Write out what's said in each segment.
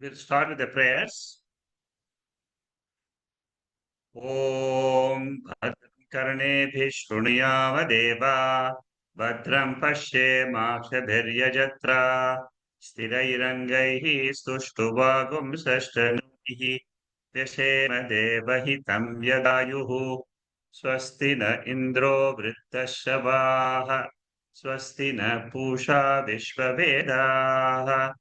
We'll start with the prayers. Om Bhadram Karnebhi Shrunuyama Deva Bhadram Pashyemakshabhiryajatra Stirairangaihi Stuštuvagum Sashtanuihi Vyashema Devahitam Yadayuhu Swasti na Indro Vrittashravaha Swasti na Pusha Vishvavedaha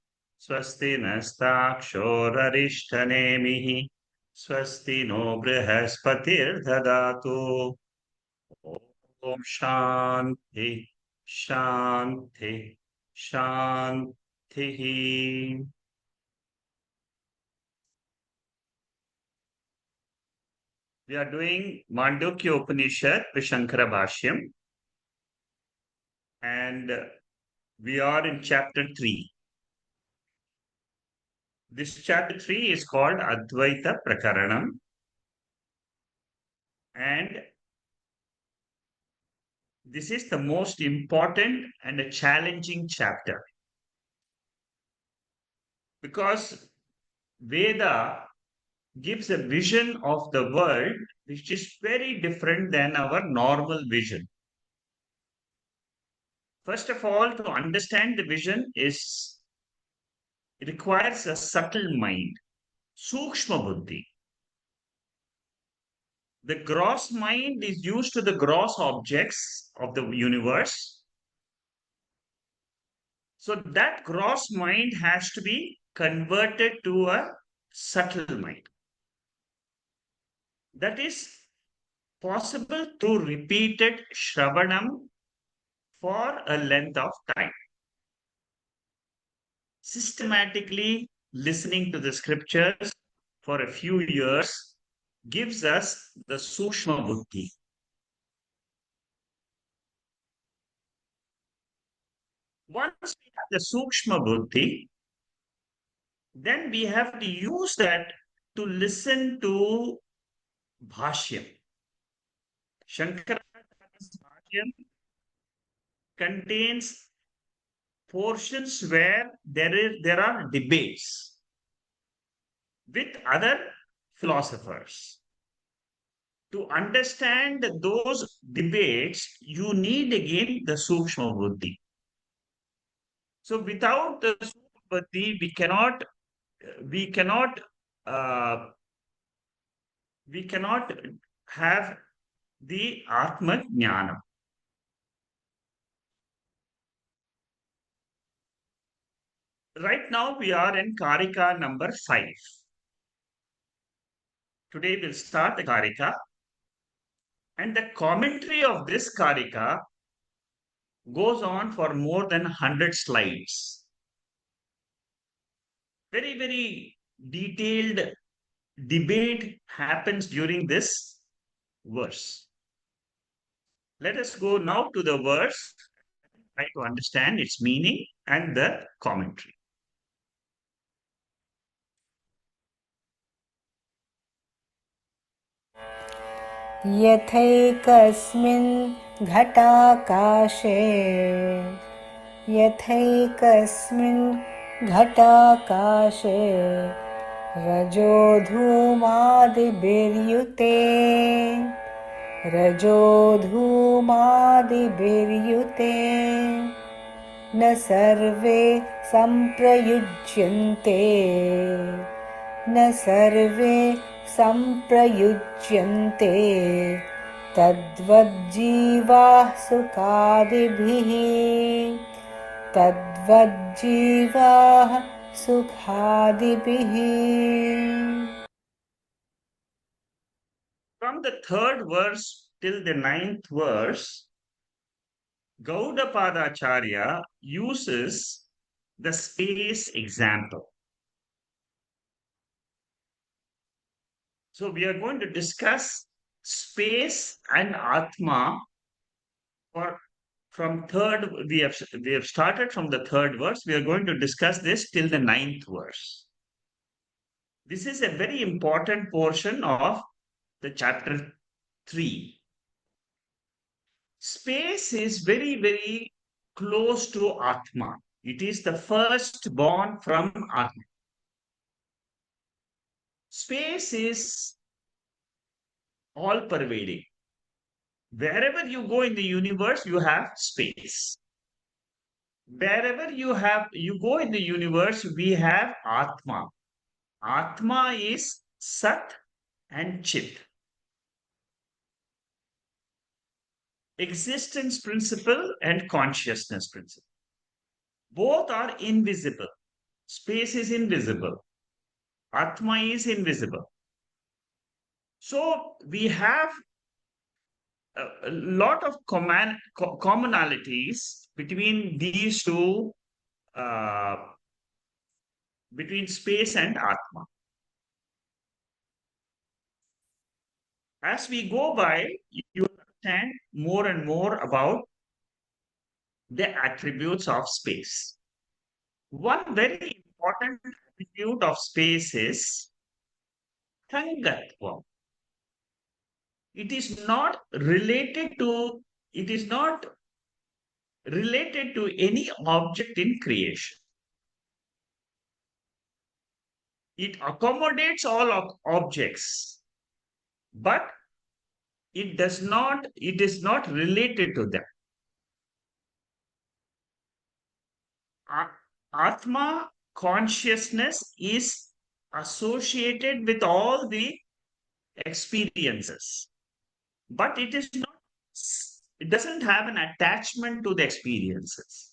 Swasti nastakshorarishthanemihi Swasti no brihaspatirdhadatu. Om Shanti, Shanti, Shanti. We are doing Mandukya Upanishad with Shankara Bhashyam, and we are in chapter 3. This chapter 3 is called Advaita Praaranam, and this is the most important and a challenging chapter because Veda gives a vision of the world which is very different than our normal vision. First of all, to understand the vision it requires a subtle mind, sukshma buddhi. The gross mind is used to the gross objects of the universe. So that gross mind has to be converted to a subtle mind. That is possible through repeated shravanam for a length of time. Systematically listening to the scriptures for a few years gives us the Sushma Buddhi. Once we have the Sukshma Buddhi, then we have to use that to listen to Bhashyam. Shankaracharya's Bhashyam contains portions where there are debates with other philosophers. To understand those debates, you need again the Sukshma Buddhi. So without the Sukshma Buddhi, we cannot have the Atma Jnana. Right now we are in Karika number 5. Today we'll start the Karika, and the commentary of this Karika goes on for more than 100 slides. Very, very detailed debate happens during this verse. Let us go now to the verse, try to understand its meaning and the commentary. यथैकस्मिन् घटाकाशे रजो धूमादिभिर्युते न सर्वे संप्रयुज्यन्ते तद्वज्जीवाः सुखादिभिः. From the 3rd verse till the 9th verse, Gaudapadacharya uses the space example. So we are going to discuss space and Atma from we have started from the 3rd verse. We are going to discuss this till the 9th verse. This is a very important portion of the chapter 3. Space is very, very close to Atma. It is the first born from Atma. Space is all pervading. Wherever you go in the universe, you have space. Wherever you go in the universe, we have Atma. Atma is Sat and Chit. Existence principle and consciousness principle. Both are invisible. Space is invisible. Atma is invisible. So we have a lot of commonalities between these two, uh, between space and Atma. As we go by, you understand more and more about the attributes of space. One very important attribute of space is Tangatva. It is not related to, it is not related to any object in creation. It accommodates all objects, but it is not related to them. Atma consciousness is associated with all the experiences, but it doesn't have an attachment to the experiences.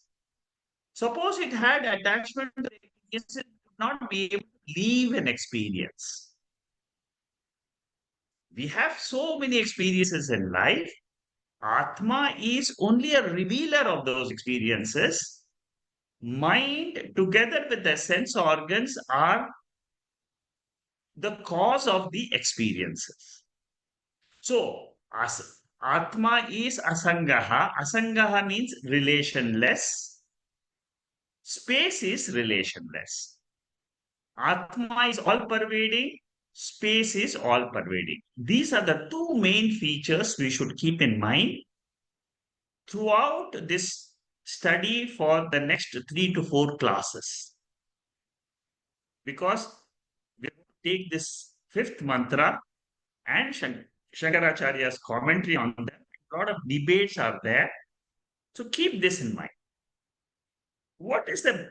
Suppose it had attachment to the experiences, it would not be able to leave an experience. We have so many experiences in life. Atma is only a revealer of those experiences. Mind, together with the sense organs, are the cause of the experiences. So, Atma is Asangaha. Asangaha means relationless. Space is relationless. Atma is all pervading. Space is all pervading. These are the two main features we should keep in mind throughout this study for the next 3 to 4 classes. Because we take this fifth mantra and Shankaracharya's commentary on them. A lot of debates are there. So keep this in mind. What is the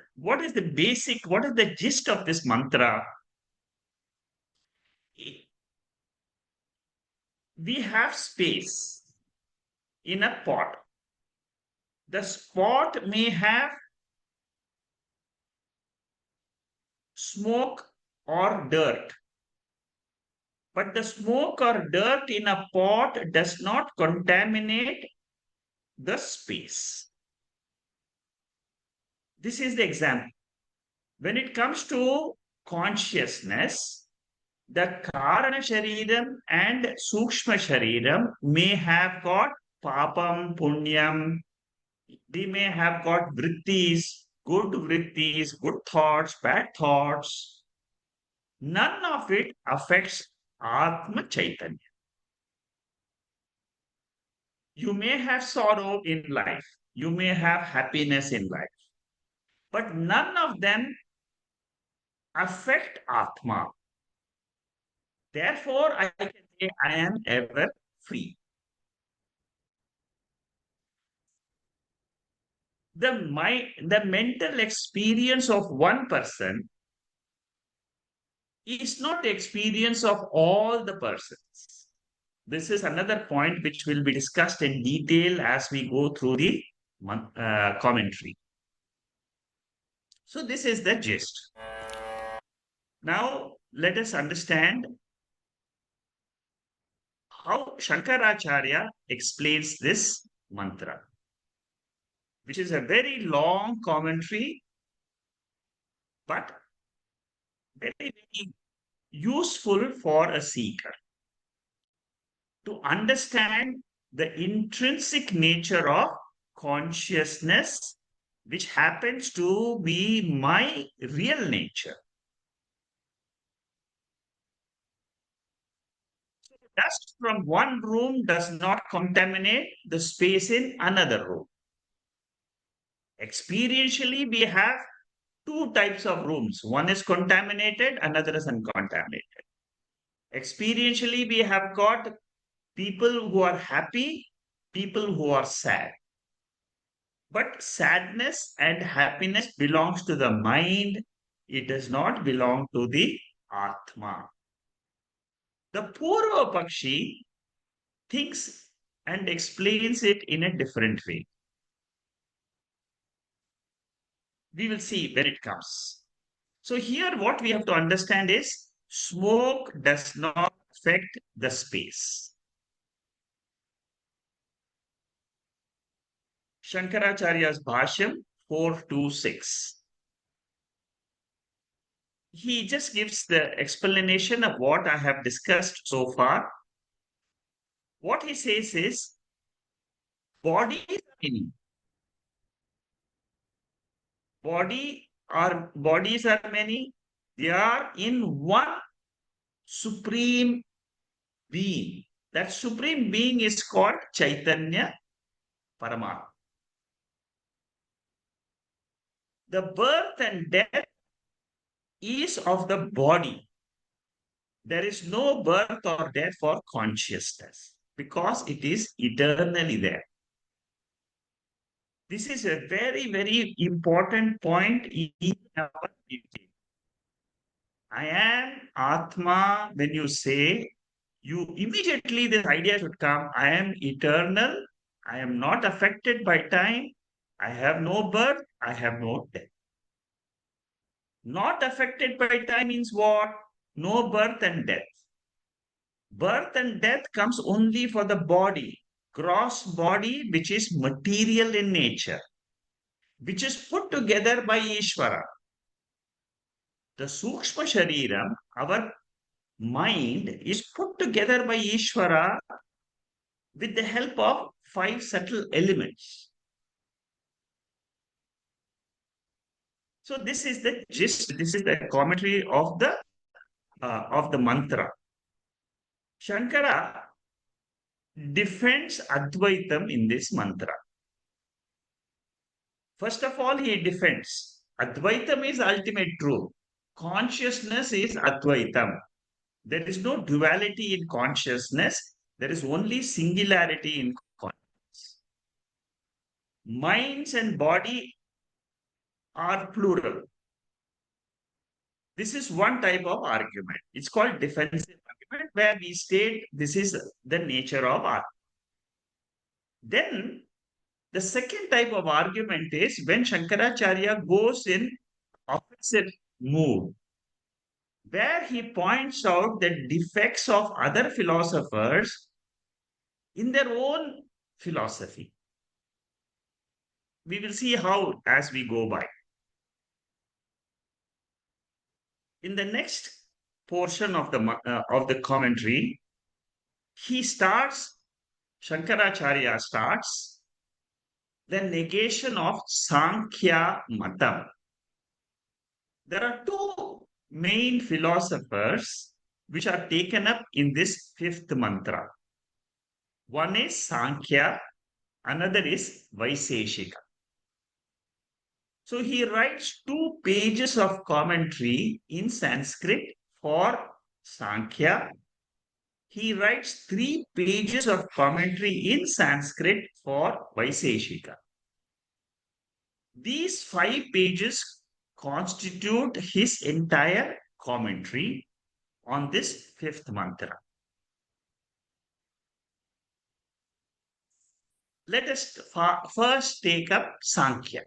basic, what is the gist of this mantra? We have space in a pot. The spot may have smoke or dirt. But the smoke or dirt in a pot does not contaminate the space. This is the example. When it comes to consciousness, the Karana Shariram and Sukshma Shariram may have got papam, punyam, they may have got vrittis, good thoughts, bad thoughts. None of it affects Atma Chaitanya. You may have sorrow in life, you may have happiness in life, but none of them affect Atma. Therefore, I can say I am ever free. The mental experience of one person is not the experience of all the persons. This is another point which will be discussed in detail as we go through the commentary. So this is the gist. Now let us understand how Shankaracharya explains this mantra, which is a very long commentary, but very, very useful for a seeker to understand the intrinsic nature of consciousness, which happens to be my real nature. Dust from one room does not contaminate the space in another room. Experientially, we have two types of rooms. One is contaminated, another is uncontaminated. Experientially, we have got people who are happy, people who are sad. But sadness and happiness belongs to the mind. It does not belong to the Atma. The Purva Pakshi thinks and explains it in a different way. We will see where it comes. So here what we have to understand is smoke does not affect the space. Shankaracharya's Bhashyam 426. He just gives the explanation of what I have discussed so far. What he says is bodies are many. Bodies are many. They are in one supreme being. That supreme being is called Chaitanya Paramatma. The birth and death is of the body. There is no birth or death for consciousness because it is eternally there. This is a very, very important point in our teaching. I am Atma. When you say, you immediately this idea should come. I am eternal. I am not affected by time. I have no birth. I have no death. Not affected by time means what? No birth and death. Birth and death comes only for the body, gross body, which is material in nature, which is put together by Ishvara. The Sukshma Shariram, our mind, is put together by Ishvara with the help of five subtle elements. So this is the gist, this is the commentary of the mantra. Shankara defends Advaitam in this mantra. First of all, he defends Advaitam is ultimate truth. Consciousness is Advaitam. There is no duality in consciousness. There is only singularity in consciousness. Minds and body are plural. This is one type of argument. It's called defensive argument, where we state this is the nature of art. Then the second type of argument is when Shankaracharya goes in opposite mood, where he points out the defects of other philosophers in their own philosophy. We will see how as we go by. In the next portion of the commentary, Shankaracharya starts the negation of Sankhya Matam. There are two main philosophers which are taken up in this fifth mantra. One is Sankhya, another is Vaisheshika. So he writes 2 pages of commentary in Sanskrit for Sankhya. He writes 3 pages of commentary in Sanskrit for Vaisheshika. These 5 pages constitute his entire commentary on this fifth mantra. Let us first take up Sankhya.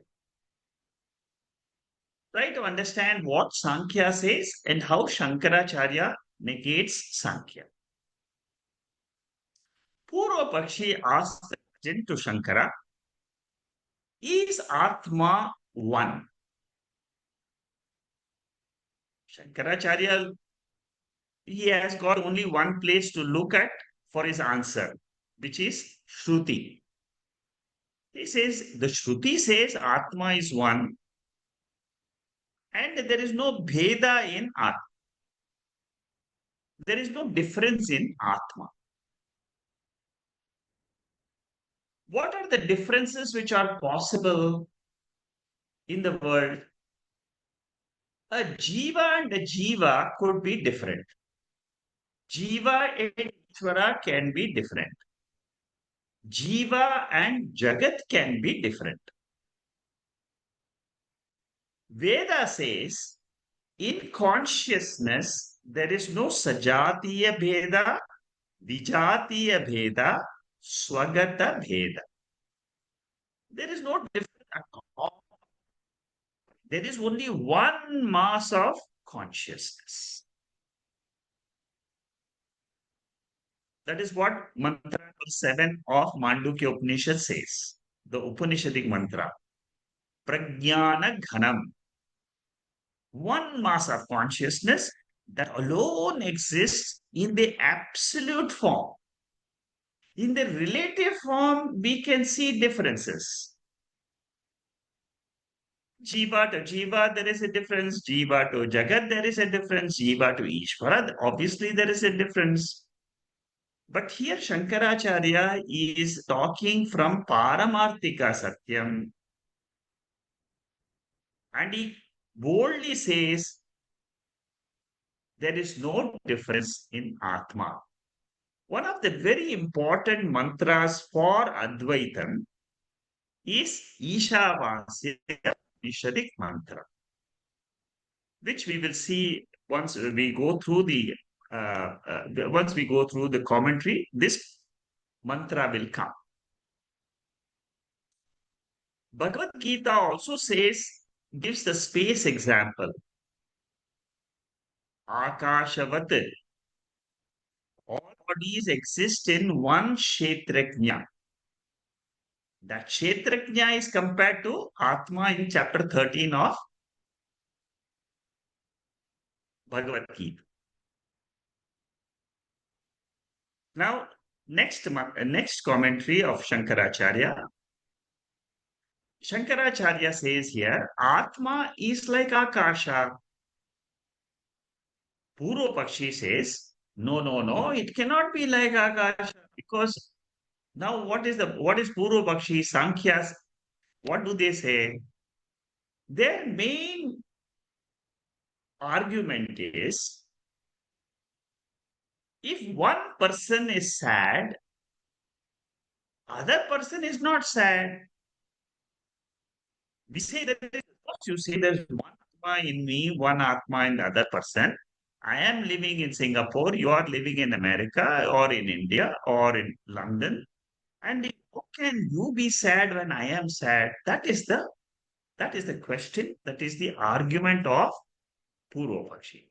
Try to understand what Sankhya says and how Shankaracharya negates Sankhya. Purva Pakshi asks the question to Shankara, is Atma one? Shankaracharya, he has got only one place to look at for his answer, which is Shruti. He says, the Shruti says Atma is one, and there is no Bheda in Atma. There is no difference in Atma. What are the differences which are possible in the world? A Jiva and a Jiva could be different. Jiva and Ishvara can be different. Jiva and Jagat can be different. Veda says in consciousness there is no Sajatiya Bheda, Vijatiya Bheda, Swagata Bheda. There is no difference at all. There is only one mass of consciousness. That is what mantra number 7 of Mandukya Upanishad says. The Upanishadic mantra. Prajnana Ghanam. One mass of consciousness that alone exists in the absolute form. In the relative form, we can see differences. Jiva to Jiva, there is a difference. Jiva to Jagat, there is a difference. Jiva to Ishvara, obviously there is a difference. But here Shankaracharya is talking from Paramarthika Satyam. And he boldly says there is no difference in Atma. One of the very important mantras for Advaitam is Ishavasya Nishadic mantra, which we will see once we go through the commentary. This mantra will come. Bhagavad Gita also gives the space example. Akashavat. All bodies exist in one Kshetrajna. That Kshetrajna is compared to Atma in chapter 13 of Bhagavad Gita. Now, next commentary of Shankaracharya. Shankaracharya says here, Atma is like Akasha. Purva Pakshi says, no, it cannot be like Akasha, because now what is Purva Pakshi, Sankhyas, what do they say? Their main argument is, if one person is sad, other person is not sad. We say that you say there's one Atma in me, one Atma in the other person. I am living in Singapore, you are living in America or in India or in London. And how can you be sad when I am sad? That is the question, that is the argument of Purva Pakshi.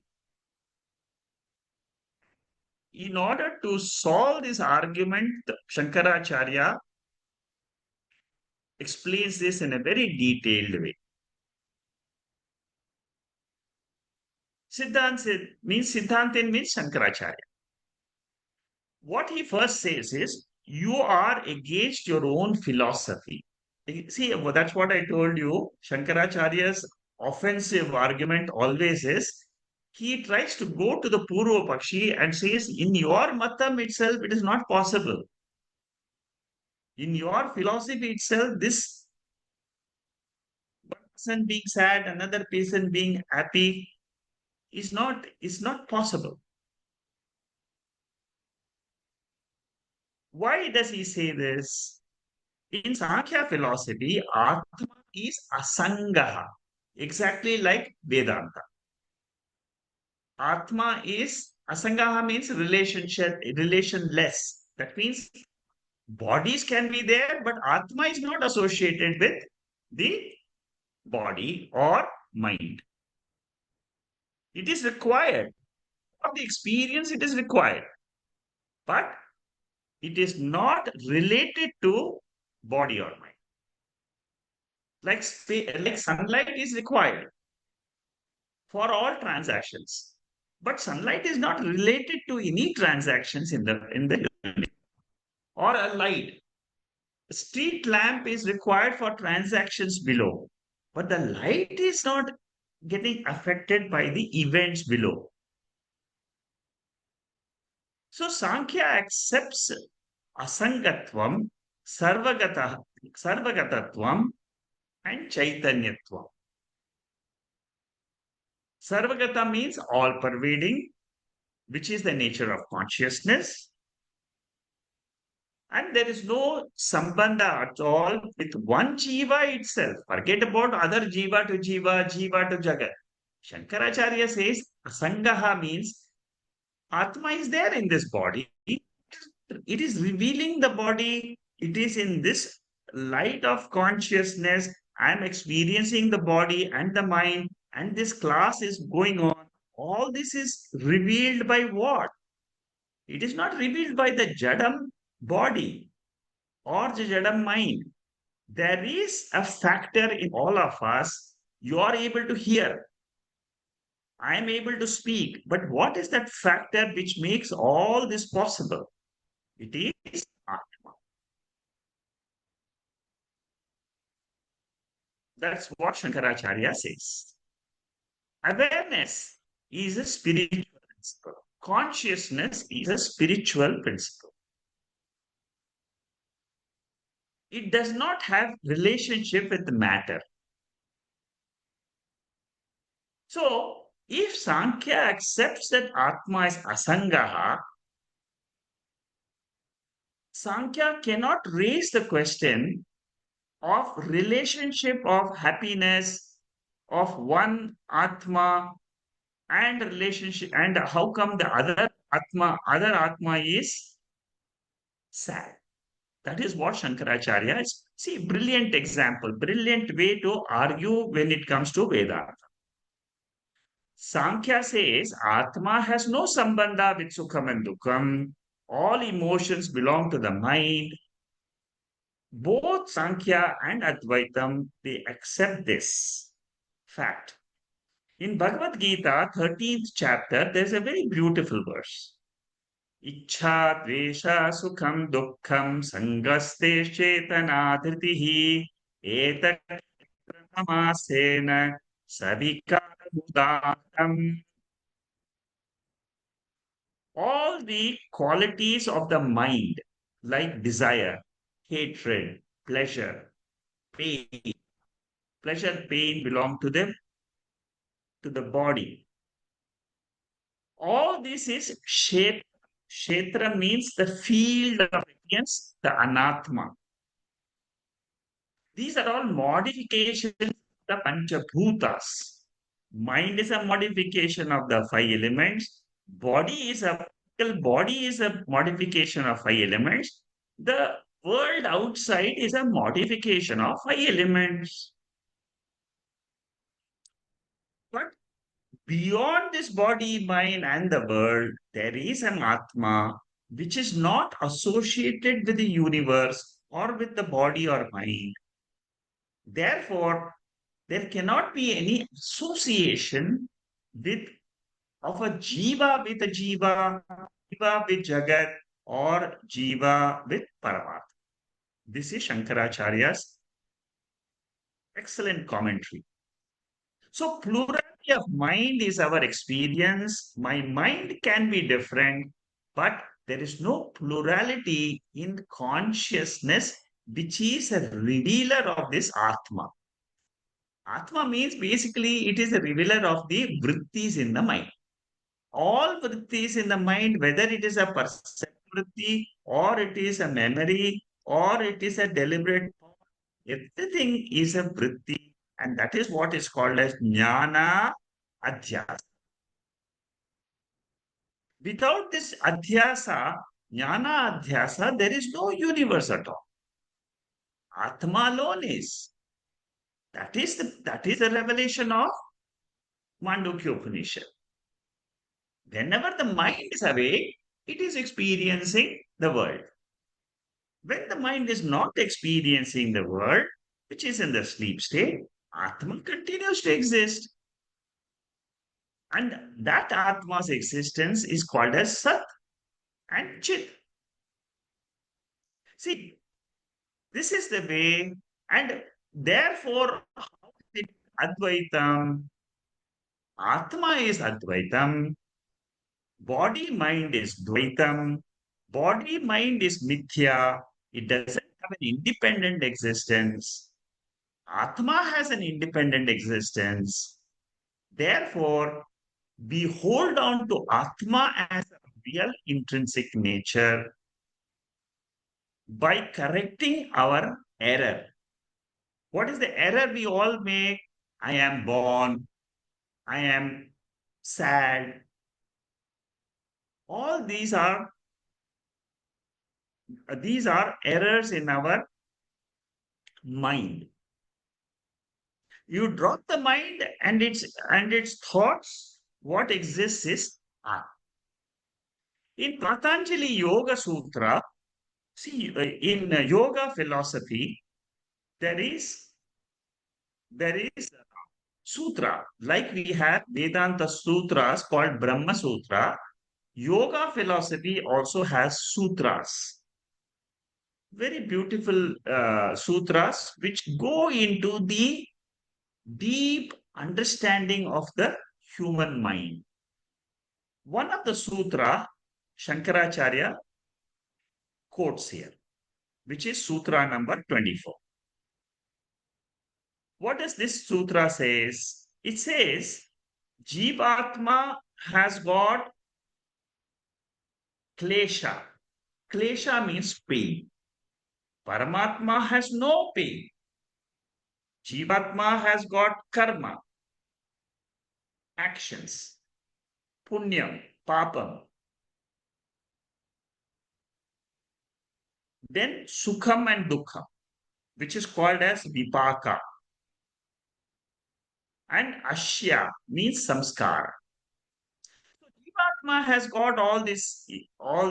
In order to solve this argument, Shankaracharya explains this in a very detailed way. Siddhanta means Shankaracharya. What he first says is, you are against your own philosophy. See, that's what I told you. Shankaracharya's offensive argument always is, he tries to go to the Purva Pakshi and says, in your matam itself, it is not possible. In your philosophy itself, this person being sad, another person being happy, is not possible. Why does he say this? In Sankhya philosophy, Atma is asangaha, exactly like Vedanta. Atma is asangaha means relationless. That means bodies can be there, but Atma is not associated with the body or mind. It is required. For the experience, it is required. But it is not related to body or mind. Like sunlight is required for all transactions. But sunlight is not related to any transactions in the or a light. A street lamp is required for transactions below, but the light is not getting affected by the events below. So Sankhya accepts asangatvam, sarvagatatvam, and chaitanyatvam. Sarvagata means all-pervading. which is the nature of consciousness. And there is no sambandha at all with one jiva itself. Forget about other jiva to jiva, jiva to jagat. Shankaracharya says asangaha means Atma is there in this body. It is revealing the body. It is in this light of consciousness. I am experiencing the body and the mind, and this class is going on. All this is revealed by what? It is not revealed by the Jadam body or the Jadam mind. There is a factor in all of us. You are able to hear. I am able to speak. But what is that factor which makes all this possible? It is Atma. That's what Shankaracharya says. Awareness is a spiritual principle. Consciousness is a spiritual principle. It does not have relationship with the matter. So, if Sankhya accepts that Atma is asangaha, Sankhya cannot raise the question of relationship of happiness of one Atma and relationship, and how come the other Atma is sad. That is what Shankaracharya is. See, brilliant example, brilliant way to argue when it comes to Vedanta. Sankhya says Atma has no sambandha with Sukham and Dukham. All emotions belong to the mind. Both Sankhya and Advaitam, they accept this fact. In Bhagavad Gita, 13th chapter, there's a very beautiful verse. Ichha dvesha sukham dukkham sangaste chetana dhritihi etat namasena savikaramudatam. All the qualities of the mind, like desire, hatred, pain, pleasure, pain belong to the body. All this is kshetra. Kshetra means the field of against the anatma. These are all modifications of the panchabhutas. Mind is a modification of the five elements. Body is a modification of five elements. The world outside is a modification of five elements. But beyond this body, mind, and the world, there is an Atma which is not associated with the universe or with the body or mind. Therefore, there cannot be any association with of a jiva with Jagat, or jiva with Paramatma. This is Shankaracharya's excellent commentary. So, plurality of mind is our experience. My mind can be different, but there is no plurality in consciousness, which is a revealer of this Atma. Atma means basically it is a revealer of the vrittis in the mind. All vrittis in the mind, whether it is a perceptive vritti, or it is a memory, or it is a deliberate thought, everything is a vritti, and that is what is called as jnana adhyasa. Without this adhyasa, jnana adhyasa, there is no universe at all. Atma alone is. That is the revelation of Mandukya Upanishad. Whenever the mind is awake, it is experiencing the world. When the mind is not experiencing the world, which is in the sleep state, Atma continues to exist. And that Atma's existence is called as Sat and Chit. See, this is the way, and therefore, how is it Advaitam? Atma is Advaitam, body mind is Dvaitam, body mind is Mithya, it doesn't have an independent existence. Atma has an independent existence. Therefore, we hold on to Atma as a real intrinsic nature by correcting our error. What is the error we all make? I am born, I am sad. All these are errors in our mind. You drop the mind and its thoughts. What exists is I. In Patanjali Yoga Sutra, see, in yoga philosophy, there is a sutra, like we have Vedanta sutras called Brahma Sutra. Yoga philosophy also has sutras, very beautiful sutras which go into the deep understanding of the human mind. One of the sutra, Shankaracharya quotes here, which is sutra number 24. What does this sutra says? It says, Jivatma has got klesha. Klesha means pain. Paramatma has no pain. Jivatma has got karma, actions, punyam, papam. Then sukham and dukkham, which is called as vipaka. And ashya means samskara. So Jivatma has got all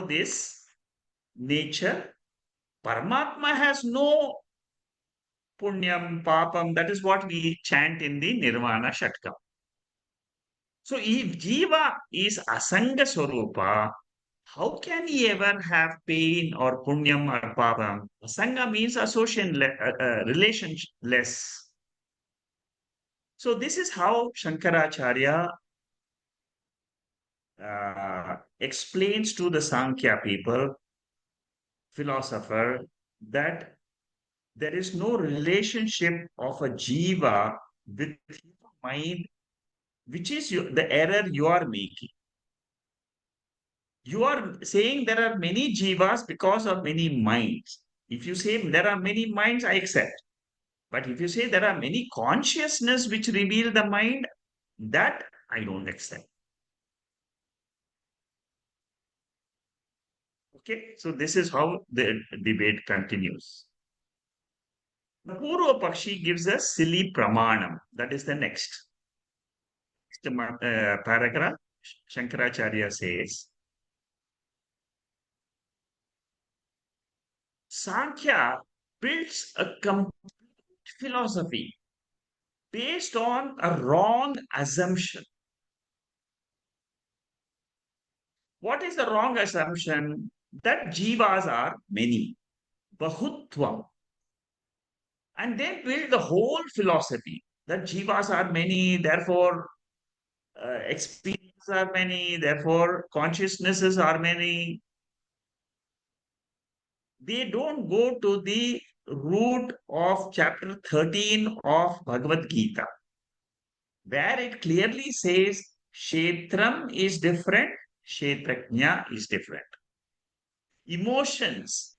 this nature. Paramatma has no punyam, papam. That is what we chant in the Nirvana Shatkam. So if Jiva is Asanga Swarupa, how can he ever have pain or punyam or papam? Asanga means relationless. So this is how Shankaracharya explains to the Sankhya people, philosopher, that there is no relationship of a jiva with your mind, which is the error you are making. You are saying there are many jivas because of many minds. If you say there are many minds, I accept. But if you say there are many consciousness which reveal the mind, that I don't accept. Okay, so this is how the debate continues. The Purva Pakshi gives us silly pramanam. That is the next paragraph. Shankaracharya says, Sankhya builds a complete philosophy based on a wrong assumption. What is the wrong assumption? That jivas are many, bahutvam. And they build the whole philosophy that jivas are many, therefore experiences are many, therefore consciousnesses are many. They don't go to the root of chapter 13 of Bhagavad Gita, where it clearly says Kshetram is different, Kshetrajna is different. Emotions,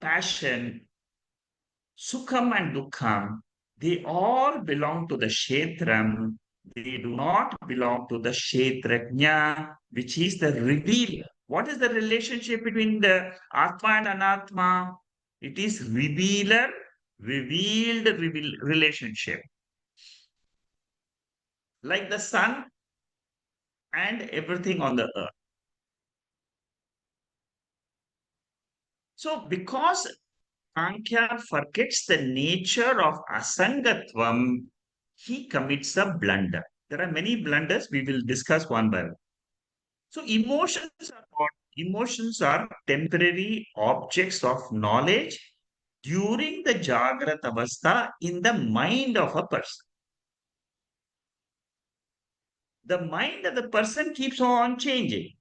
passion, Sukham and Dukkham, they all belong to the Kshetram. They do not belong to the Kshetrajna, which is the revealer. What is the relationship between the Atma and Anatma? It is revealer, revealed relationship. Like the sun and everything on the earth. So because Sankhya forgets the nature of asangatvam, he commits a blunder. There are many blunders we will discuss one by one. So emotions are what? Emotions are temporary objects of knowledge during the Jagrat Avastha in the mind of a person. The mind of the person keeps on changing.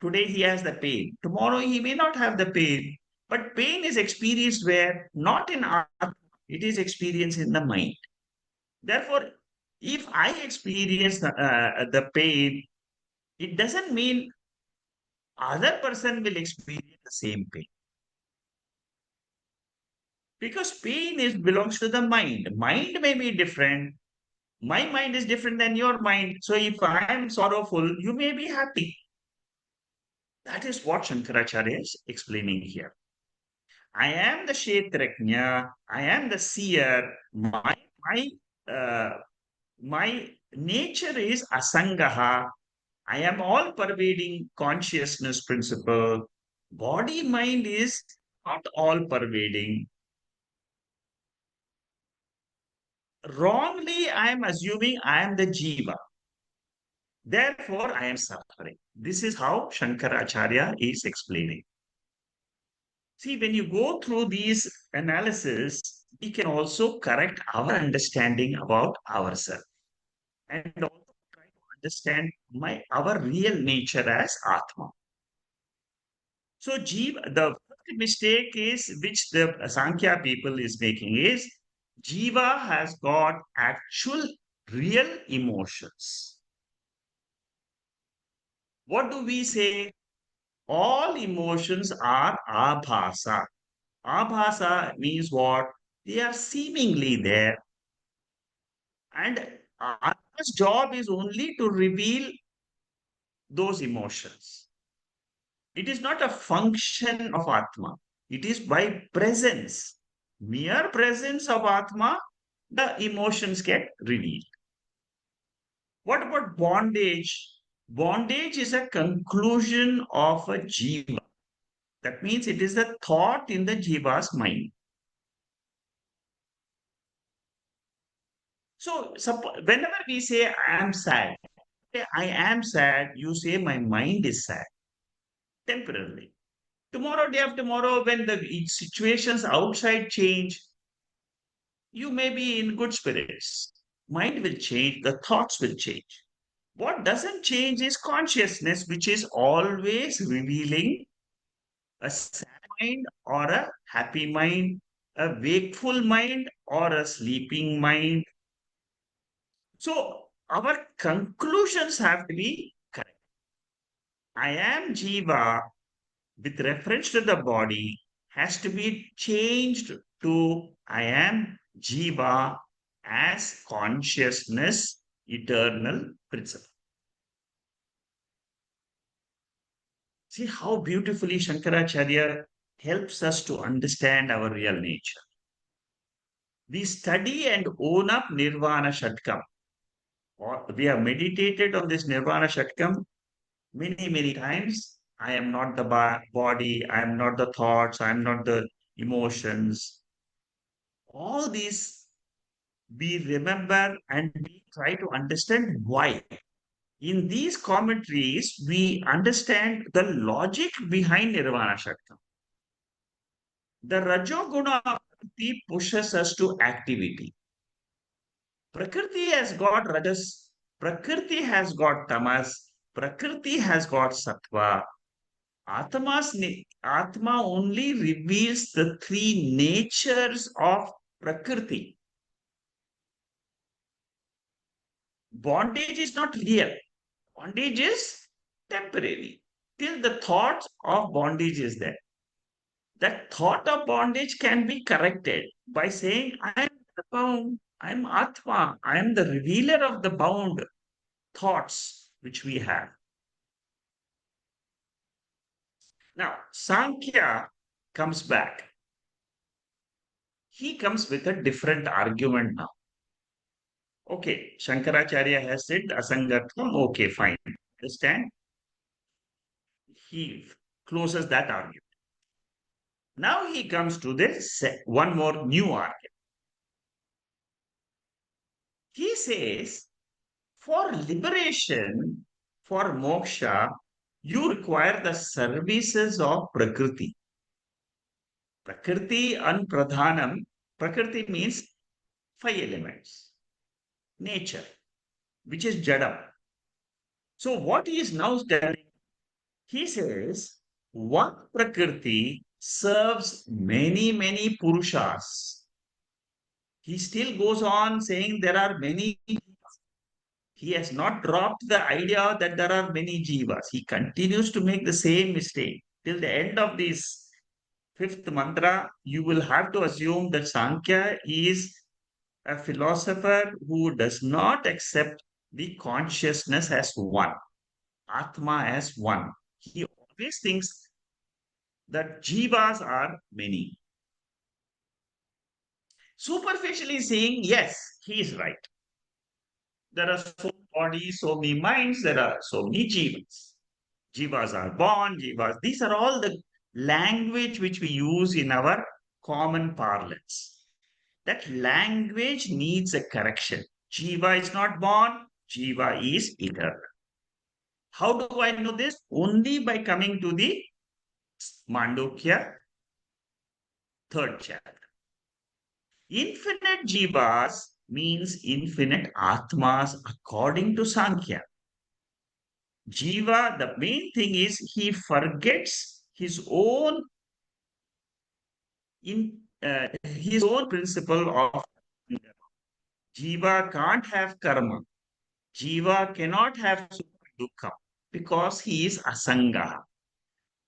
Today he has the pain. Tomorrow he may not have the pain. But pain is experienced where? Not in Atma. It is experienced in the mind. Therefore, If I experience the pain, it doesn't mean other person will experience the same pain. Because pain is belongs to the mind. Mind may be different. My mind is different than your mind. So if I am sorrowful, you may be happy. That is what Shankaracharya is explaining here. I am the Kshetrajna. I am the seer. My uh, my nature is asangaha. I am all pervading consciousness principle. Body mind is not all pervading. Wrongly, I am assuming I am the jiva. Therefore, I am suffering. This is how Shankaracharya is explaining. See, when you go through these analysis, we can also correct our understanding about ourselves and also try to understand our real nature as Atma. So, the first mistake is which the Sankhya people is making is Jiva has got actual real emotions. What do we say? All emotions are abhasa. Abhasa means what? They are seemingly there. And Atma's job is only to reveal those emotions. It is not a function of Atma. It is by presence. Mere presence of Atma, the emotions get revealed. What about bondage? Bondage is a conclusion of a jiva. That means it is a thought in the jiva's mind. So, whenever we say I am sad, I am sad, you say my mind is sad temporarily. Tomorrow, day after tomorrow, when the situations outside change, you may be in good spirits. Mind will change, the thoughts will change. What doesn't change is consciousness, which is always revealing a sad mind or a happy mind, a wakeful mind or a sleeping mind. So our conclusions have to be correct. I am Jiva with reference to the body has to be changed to I am Jiva as consciousness, eternal principle. See how beautifully Shankaracharya helps us to understand our real nature. We study and own up Nirvana Shatkam. Or we have meditated on this Nirvana Shatkam many, many times. I am not the body, I am not the thoughts, I am not the emotions. All these we remember and we try to understand why. In these commentaries, we understand the logic behind Nirvana Shakti. The Rajoguna Prakriti pushes us to activity. Prakriti has got Rajas, Prakriti has got Tamas, Prakriti has got Sattva. Atma only reveals the three natures of Prakriti. Bondage is not real. Bondage is temporary till the thought of bondage is there. That thought of bondage can be corrected by saying, I am the bound, I am Atma, I am the revealer of the bound thoughts which we have. Now, Sankhya comes back. He comes with a different argument now. Okay, Shankaracharya has said Asangatam, okay, fine. Understand? He closes that argument. Now he comes to this one more new argument. He says, for liberation, for moksha, you require the services of Prakriti. Prakriti and Pradhanam. Prakriti means five elements. Nature, which is Jadam. So what he is now telling, he says, one Prakriti serves many, many Purushas. He still goes on saying there are many He has not dropped the idea that there are many jivas. He continues to make the same mistake. Till the end of this fifth mantra, you will have to assume that Sankhya is a philosopher who does not accept the consciousness as one, Atma as one. He always thinks that jivas are many. Superficially saying, yes, he is right. There are so many bodies, so many minds, there are so many jivas. Jivas are born, jivas. These are all the language which we use in our common parlance. That language needs a correction. Jiva is not born, Jiva is eternal. How do I know this? Only by coming to the Mandukya third chapter. Infinite Jivas means infinite Atmas according to Sankhya. Jiva, the main thing is he forgets his own principle of Jiva can't have karma. Jiva cannot have dukkha because he is asanga.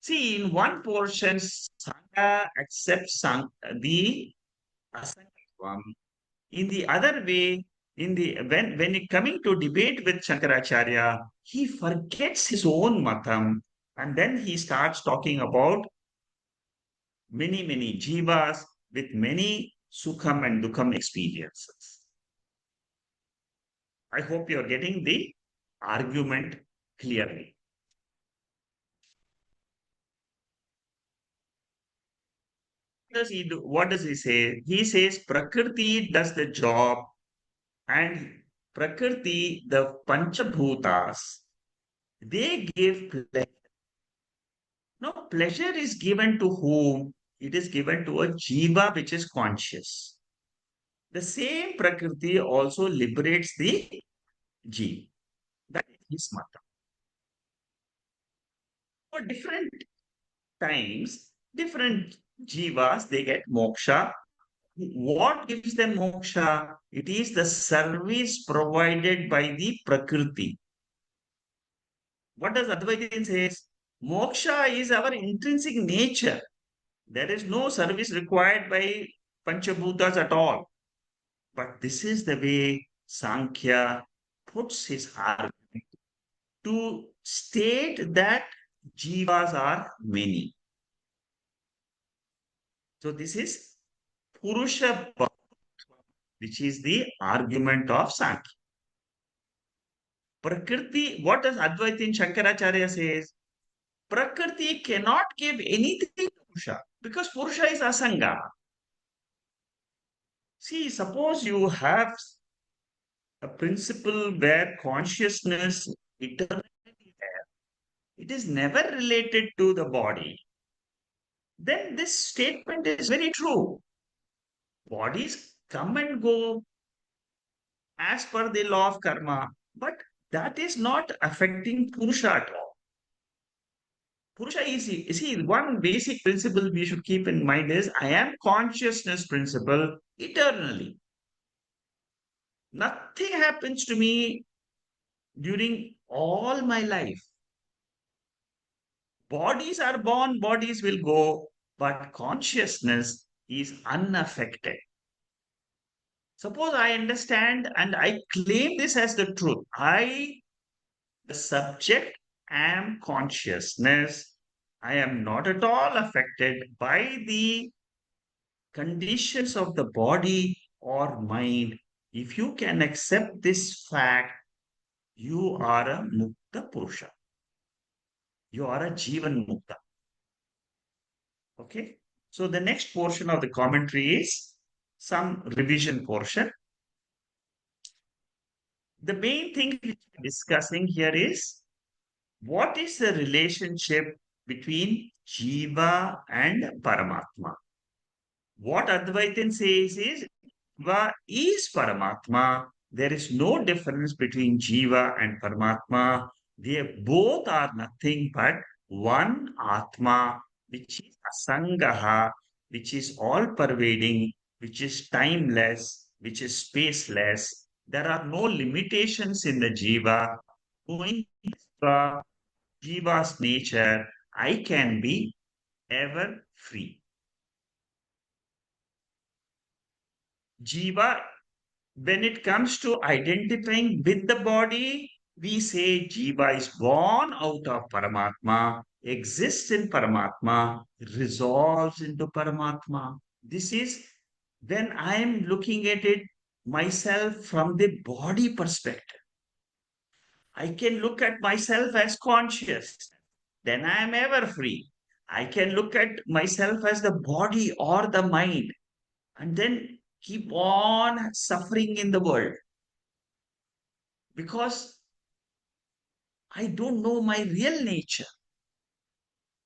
See, in one portion, Sangha accepts the asanga. In the other way, when it coming to debate with Shankaracharya, he forgets his own matam and then he starts talking about many jivas with many sukham and dukham experiences. I hope you're getting the argument clearly. What does he say? He says Prakriti does the job, and Prakriti, the panchabhutas, they give pleasure. No, pleasure is given to whom? It is given to a jiva which is conscious. The same Prakriti also liberates the jiva. That is his mata. For different times, different jivas, they get moksha. What gives them moksha? It is the service provided by the Prakriti. What does Advaita say? Moksha is our intrinsic nature. There is no service required by panchabhutas at all. But this is the way Sankhya puts his argument to state that jivas are many. So this is Purusha, which is the argument of Sankhya. Prakriti, what does Advaita Shankaracharya says? Prakriti cannot give anything to Purusha because Purusha is Asanga. See, suppose you have a principle where consciousness eternally there, it is never related to the body, then this statement is very true. Bodies come and go as per the law of karma, but that is not affecting Purusha at all. Purusha is, see, one basic principle we should keep in mind is I am consciousness principle eternally. Nothing happens to me during all my life. Bodies are born, bodies will go, but consciousness is unaffected. Suppose I understand and I claim this as the truth. The subject, am consciousness. I am not at all affected by the conditions of the body or mind. If you can accept this fact, you are a Mukta Purusha. You are a Jivan Mukta. Okay. So the next portion of the commentary is some revision portion. The main thing which we're discussing here is what is the relationship between Jiva and Paramatma? What Advaitin says is Jiva is Paramatma. There is no difference between Jiva and Paramatma. They both are nothing but one Atma, which is Asangaha, which is all-pervading, which is timeless, which is spaceless, There are no limitations in the jiva. Knowing the jiva's nature, I can be ever free. Jiva, when it comes to identifying with the body, we say Jiva is born out of Paramatma, exists in Paramatma, resolves into Paramatma. This is when I am looking at it myself from the body perspective. I can look at myself as conscious, then I am ever free. I can look at myself as the body or the mind, and then keep on suffering in the world because I don't know my real nature.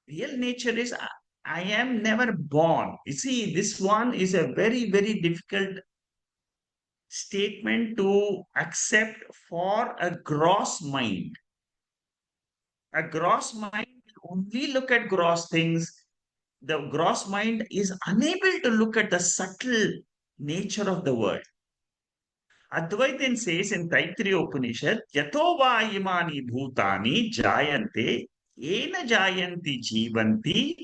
Real nature is I am never born. You see, this one is a very, very difficult statement to accept for a gross mind. A gross mind will only look at gross things. The gross mind is unable to look at the subtle nature of the world. Advaitin says in Taittiriya Upanishad, Yato va imani bhutani jayante, ena jayanti jivanti,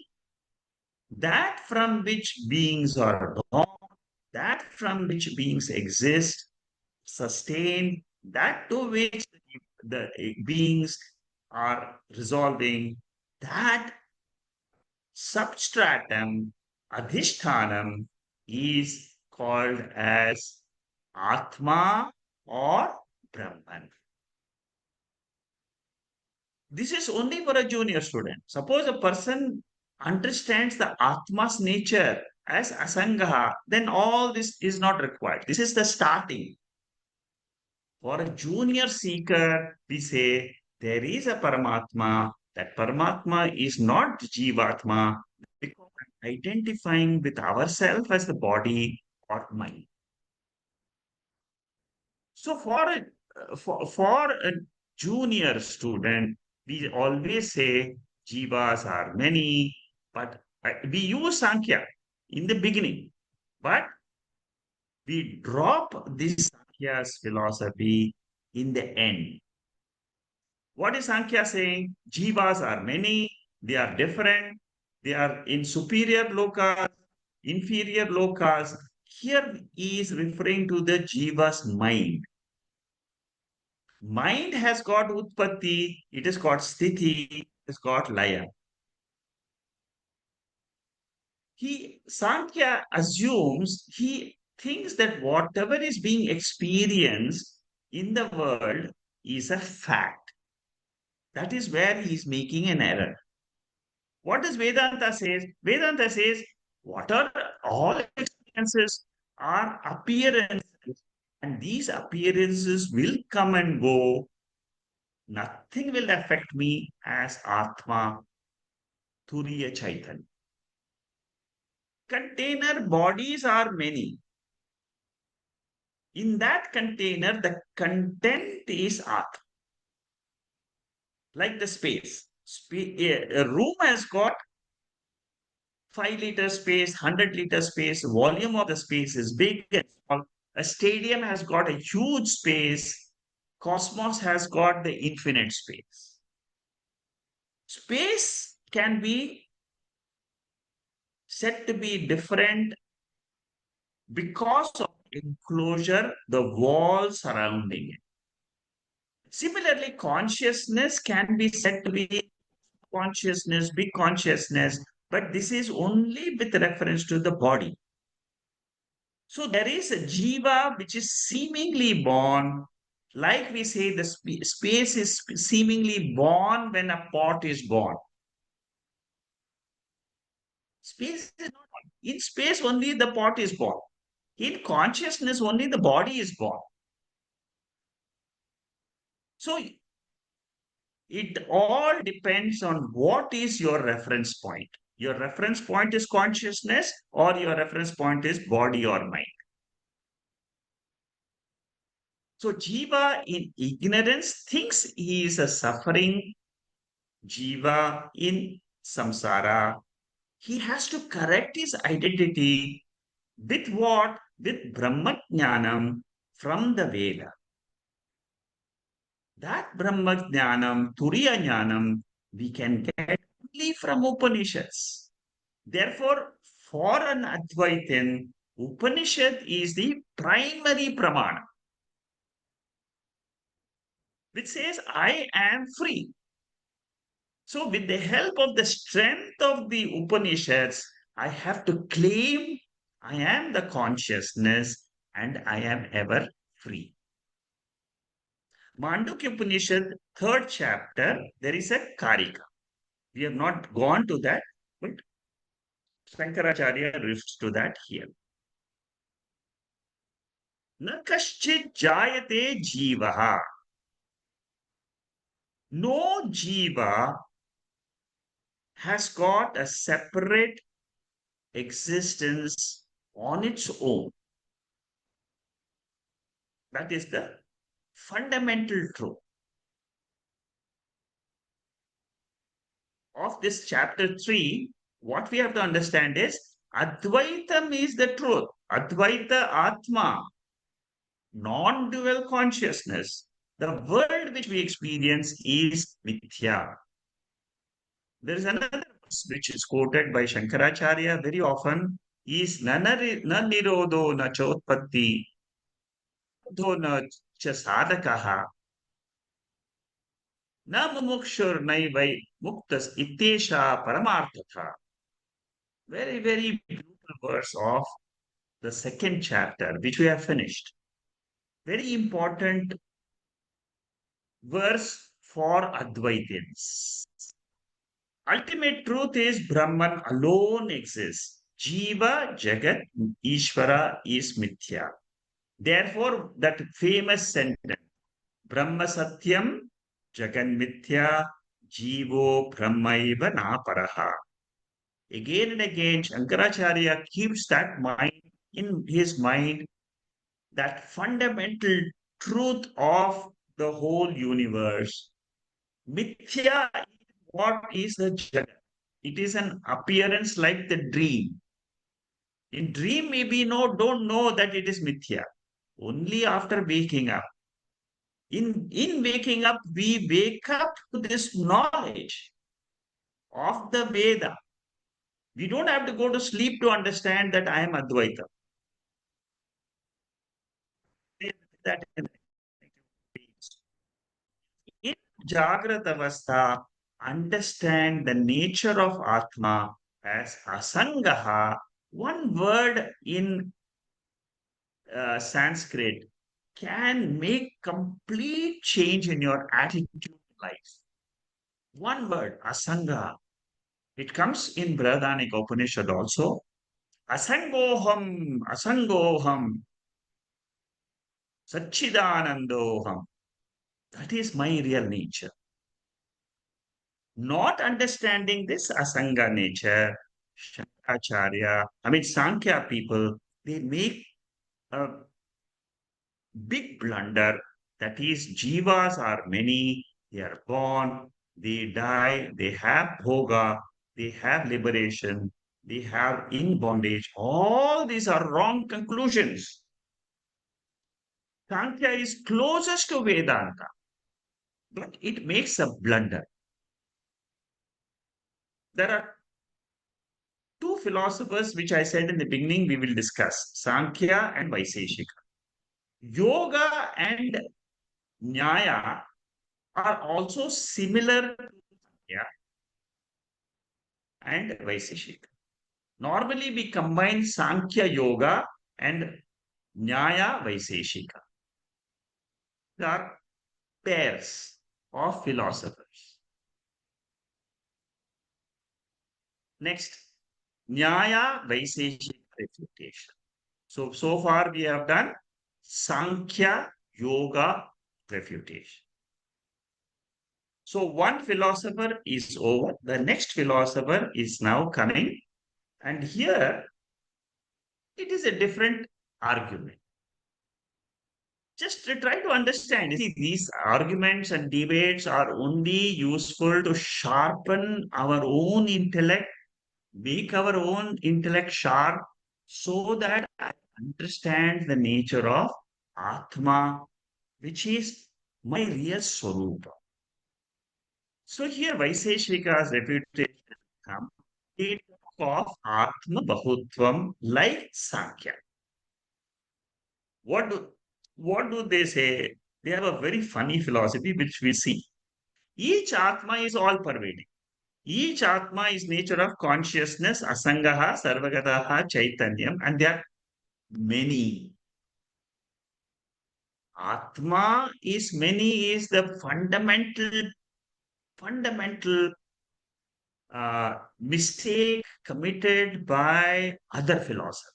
that from which beings are born, that from which beings exist, sustain, that to which the beings are resolving, that substratum, adhishthanam, is called as Atma or Brahman. This is only for a junior student. Suppose a person understands the Atma's nature as Asangaha, then all this is not required. This is the starting. For a junior seeker, we say there is a Paramatma. That Paramatma is not Jivatma because identifying with ourselves as the body or mind. So for a junior student, we always say jivas are many, but we use Sankhya in the beginning, but we drop this Sankhya's philosophy in the end. What is Sankhya saying? Jivas are many, they are different, they are in superior lokas, inferior lokas. Here he is referring to the jiva's mind. Mind has got utpatti, it has got sthiti, it has got laya. Sankhya assumes, he thinks that whatever is being experienced in the world is a fact. That is where he is making an error. What does Vedanta says? Vedanta says, what are all experiences are appearances, and these appearances will come and go. Nothing will affect me as Atma, Turiya Chaitanya. Container bodies are many. In that container, the content is Atma. Like the space. A room has got 5 liter space, 100 liter space, volume of the space is big and small. A stadium has got a huge space. Cosmos has got the infinite space. Space can be said to be different because of enclosure, the wall surrounding it. Similarly, consciousness can be said to be consciousness, big consciousness, but this is only with reference to the body. So there is a jiva which is seemingly born, like we say the space is seemingly born when a pot is born. Space is not born. In space only the pot is born. In consciousness only the body is born. So it all depends on what is your reference point. Your reference point is consciousness or your reference point is body or mind. So Jiva in ignorance thinks he is a suffering Jiva in samsara. He has to correct his identity with what? With Brahma Jnanam. from the Veda. That Brahma Jnanam, Turiya Jnanam, we can get only from Upanishads. Therefore, for an Advaitin, Upanishad is the primary pramana, which says, I am free. So, with the help of the strength of the Upanishads, I have to claim I am the consciousness and I am ever free. Mandukya Upanishad, third chapter, there is a Karika. We have not gone to that, but Shankaracharya refers to that here. Na kaschit jayate jivaha. No jiva has got a separate existence on its own. That is the fundamental truth of this chapter 3. What we have to understand is Advaitam is the truth. Advaita Atma, non-dual consciousness. The world which we experience is mithya. There is another verse which is quoted by Shankaracharya very often is na nirodho na chotpatti dho na cha sadakaha na mumukshur naivai muktas itesha paramarthatha. Very, very beautiful verse of the second chapter, which we have finished. Very important verse for Advaitins. Ultimate truth is Brahman alone exists. Jiva, Jagat, Ishvara is Mithya. Therefore, that famous sentence, Brahma Satyam, Jagan Mithya, Jivo Brahmaiva Naparaha. Again and again, Shankaracharya keeps that mind in his mind, that fundamental truth of the whole universe. Mithya is what is the Jagat. It is an appearance like the dream. In dream, maybe don't know that it is Mithya. Only after waking up. In waking up, we wake up to this knowledge of the Veda. We don't have to go to sleep to understand that I am Advaita. That in Jagrata Avastha, understand the nature of Atma as Asangaha. One word in Sanskrit can make complete change in your attitude in life. One word, Asanga. It comes in Brihadaranyaka Upanishad also. Asangoham, Asangoham, Satchidanandoham. That is my real nature. Not understanding this Asanga nature, Shankaracharya, Sankhya people, they make a big blunder. That is, jivas are many, they are born, they die, they have bhoga, they have liberation, they have in bondage. All these are wrong conclusions. Sankhya is closest to Vedanta, but it makes a blunder. There are two philosophers which I said in the beginning we will discuss, Sankhya and Vaisheshika. Yoga and Nyaya are also similar to Sankhya and Vaisheshika. Normally, we combine Sankhya Yoga and Nyaya Vaisheshika. They are pairs of philosophers. Next, Nyaya Vaisheshika refutation. So far we have done Sankhya Yoga refutation. So one philosopher is over. The next philosopher is now coming. And here, it is a different argument. Just to try to understand. See, these arguments and debates are only useful to sharpen our own intellect, make our own intellect sharp, so that I understand the nature of Atma, which is my real Swarupa. So here Vaisheshika's refutation comes in of Atma Bahutvam like Sankhya. What do, what do they say? They have a very funny philosophy which we see. Each Atma is all-pervading. Each Atma is nature of consciousness, asangaha, sarvagataha, chaitanyam, and there are many. Atma is many is the fundamental mistake committed by other philosophers.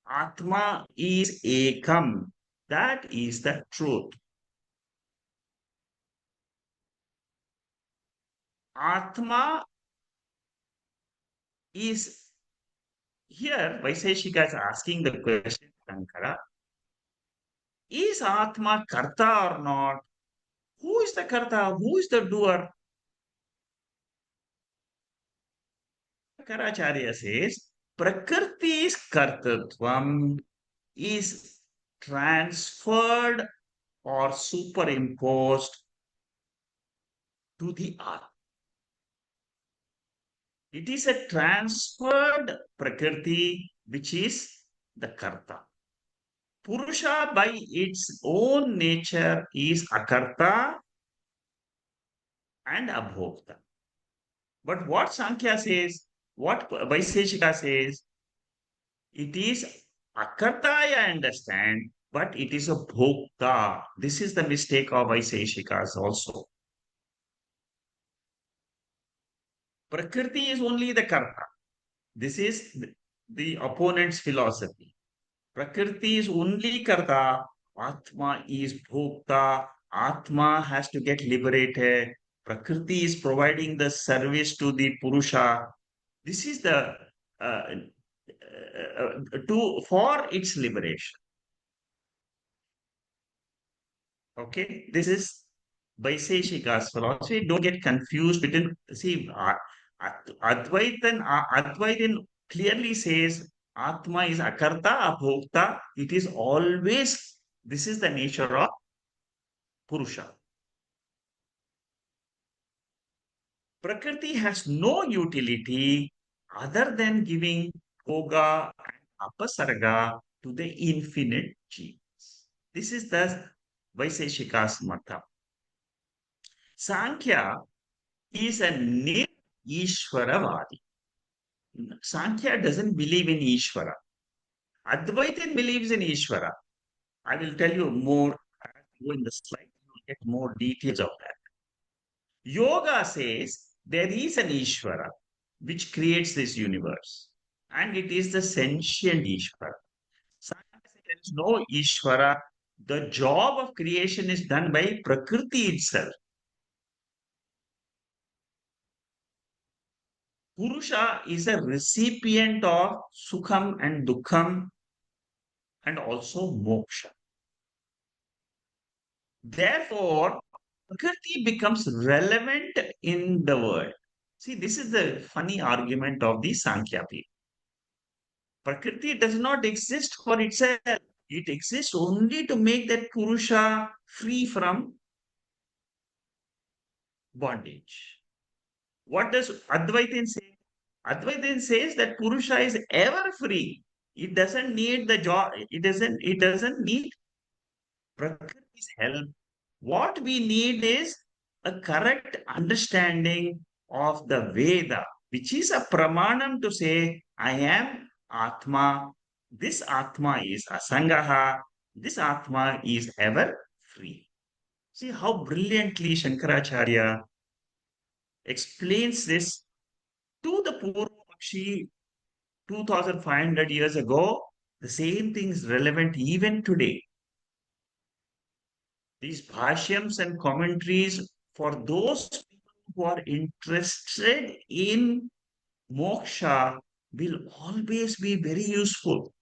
Atma is ekam. That is the truth. Atma is here. Vaisheshika is asking the question, Shankara, is Atma karta or not? Who is the karta? Who is the doer? Shankaracharya says, Prakriti's kartatvam is transferred or superimposed to the Atma. It is a transferred Prakriti which is the karta. Purusha by its own nature is akarta and abhokta. But what Sankhya says, what Vaisheshika says, it is akarta, I understand, but it is a bhokta. This is the mistake of Vaisheshikas also. Prakriti is only the karta. This is the opponent's philosophy. Prakriti is only karta. Atma is bhokta. Atma has to get liberated. Prakriti is providing the service to the Purusha. This is the to for its liberation. Okay, this is Vaisheshika's philosophy. Don't get confused between, see, Advaitin clearly says Atma is akarta, abhokta. It is always, this is the nature of Purusha. Prakriti has no utility other than giving bhoga and apasarga to the infinite jivas. This is the Vaisheshika's mata. Sankhya is a nir Ishvaravadi. Sankhya doesn't believe in Ishvara. Advaitin believes in Ishvara. I will tell you more as we go in the slide. You will get more details of that. Yoga says there is an Ishvara which creates this universe, and it is the sentient Ishvara. Sankhya says there is no Ishvara. The job of creation is done by Prakriti itself. Purusha is a recipient of Sukham and Dukkham and also Moksha. Therefore, Prakriti becomes relevant in the world. See, this is the funny argument of the Sankhya people. Prakriti does not exist for itself. It exists only to make that Purusha free from bondage. What does Advaitin say? Advaitin says that Purusha is ever free. It doesn't need the job. It doesn't need Prakriti's help. What we need is a correct understanding of the Veda, which is a pramanam to say, I am Atma. This Atma is Asangaha. This Atma is ever free. See how brilliantly Shankaracharya explains this to the Purva 2500 years ago. The same thing is relevant even today. These bhashyams and commentaries for those people who are interested in moksha will always be very useful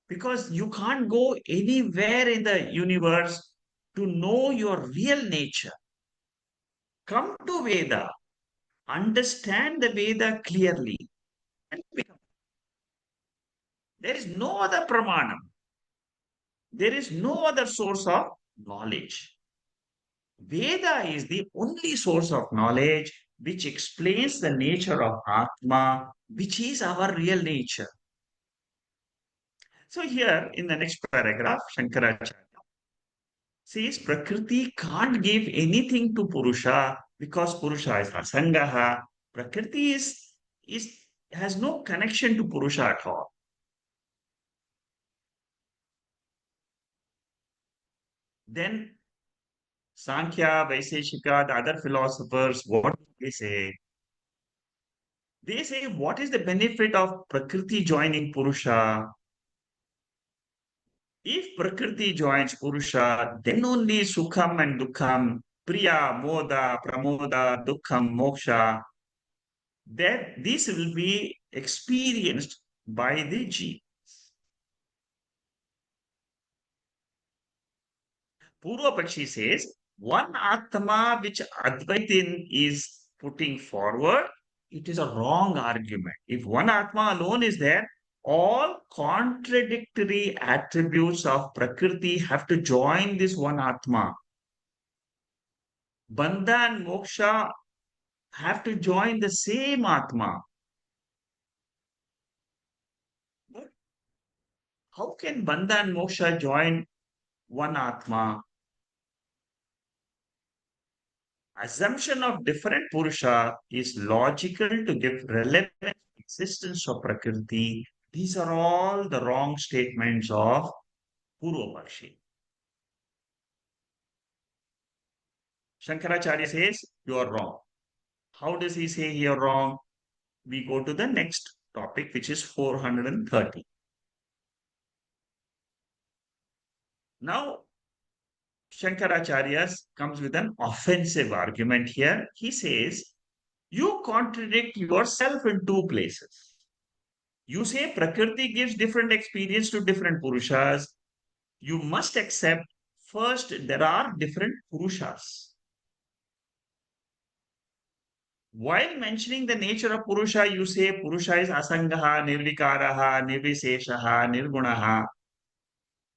because you can't go anywhere in the universe to know your real nature. Come to Veda, understand the Veda clearly, and become. There is no other pramanam. There is no other source of knowledge. Veda is the only source of knowledge which explains the nature of Atma, which is our real nature. So here in the next paragraph, Shankaracharya says Prakriti can't give anything to Purusha because Purusha is Asangaha. Prakriti is has no connection to Purusha at all. Then Sankhya, Vaisheshika, the other philosophers, what do they say? They say, what is the benefit of Prakriti joining Purusha? If Prakriti joins Purusha, then only Sukham and Dukkham, Priya, Moda, Pramoda, Dukkham, Moksha, that this will be experienced by the Jeev. Purva Pakshi says, one Atma which Advaitin is putting forward, it is a wrong argument. If one Atma alone is there, all contradictory attributes of Prakriti have to join this one Atma. Bandha and Moksha have to join the same Atma. But how can Bandha and Moksha join one Atma? Assumption of different Purusha is logical to give relevant existence of Prakriti. These are all the wrong statements of Purvapakshi. Shankaracharya says you are wrong. How does he say you are wrong? We go to the next topic, which is 430. Now, Shankaracharya comes with an offensive argument here. He says, you contradict yourself in two places. You say Prakriti gives different experience to different Purushas. You must accept first there are different Purushas. While mentioning the nature of Purusha, you say Purusha is Asangaha, Nirvikaraha, Nirviseshaha, Nirgunaha.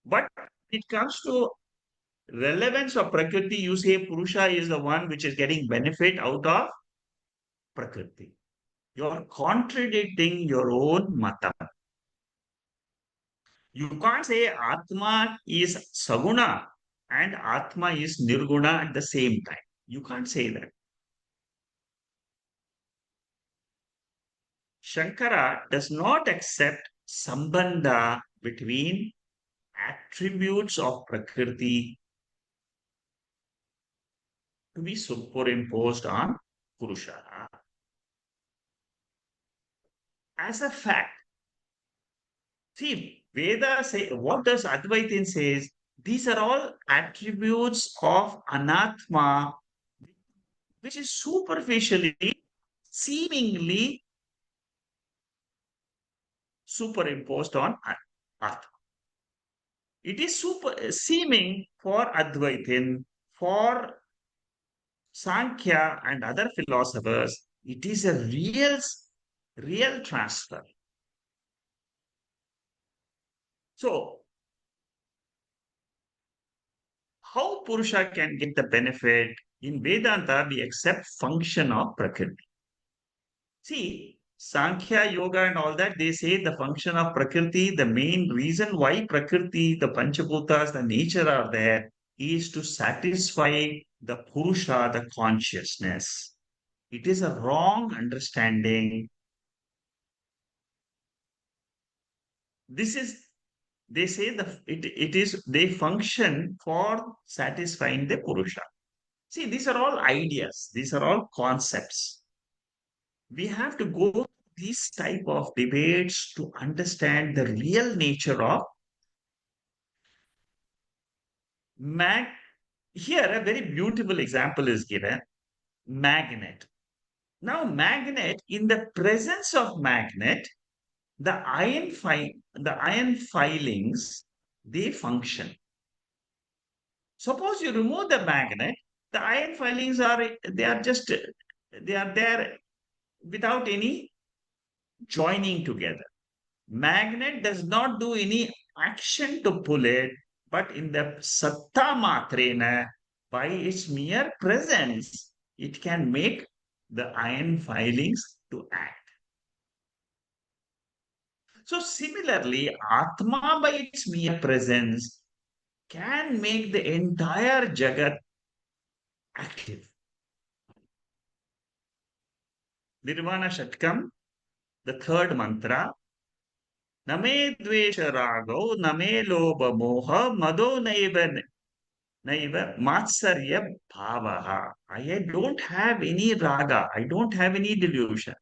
But it comes to relevance of Prakriti, you say Purusha is the one which is getting benefit out of Prakriti. You're contradicting your own mata. You can't say Atma is Saguna and Atma is Nirguna at the same time. You can't say that. Shankara does not accept sambandha between attributes of Prakriti to be superimposed on Purusha. As a fact, see, Veda say, what does Advaitin says? These are all attributes of Anatma, which is superficially, seemingly superimposed on Atma. It is seeming for Advaitin, for Sankhya and other philosophers, it is a real transfer. So, how Purusha can get the benefit? In Vedanta, we accept function of Prakriti. See, Sankhya, Yoga, and all that, they say the function of Prakriti, the main reason why Prakriti, the panchabhutas, the nature are there, is to satisfy the Purusha, the consciousness. It is a wrong understanding. This is, they say it is, they function for satisfying the Purusha. See, these are all ideas, these are all concepts. We have to go through these type of debates to understand the real nature of mag. Here, a very beautiful example is given, magnet. Now, magnet, in the presence of magnet, the iron filings, they function. Suppose you remove the magnet, the iron filings they are just, they are there without any joining together. Magnet does not do any action to pull it, but in the satta matrena, by its mere presence, it can make the iron filings to act. So similarly, Atma by its mere presence can make the entire Jagat active. Nirvana Shatkam, the third mantra, Name Dvesha Rago, Name Loba Moha, Mado Naiva Matsarya Bhavaha. I don't have any raga, I don't have any delusion.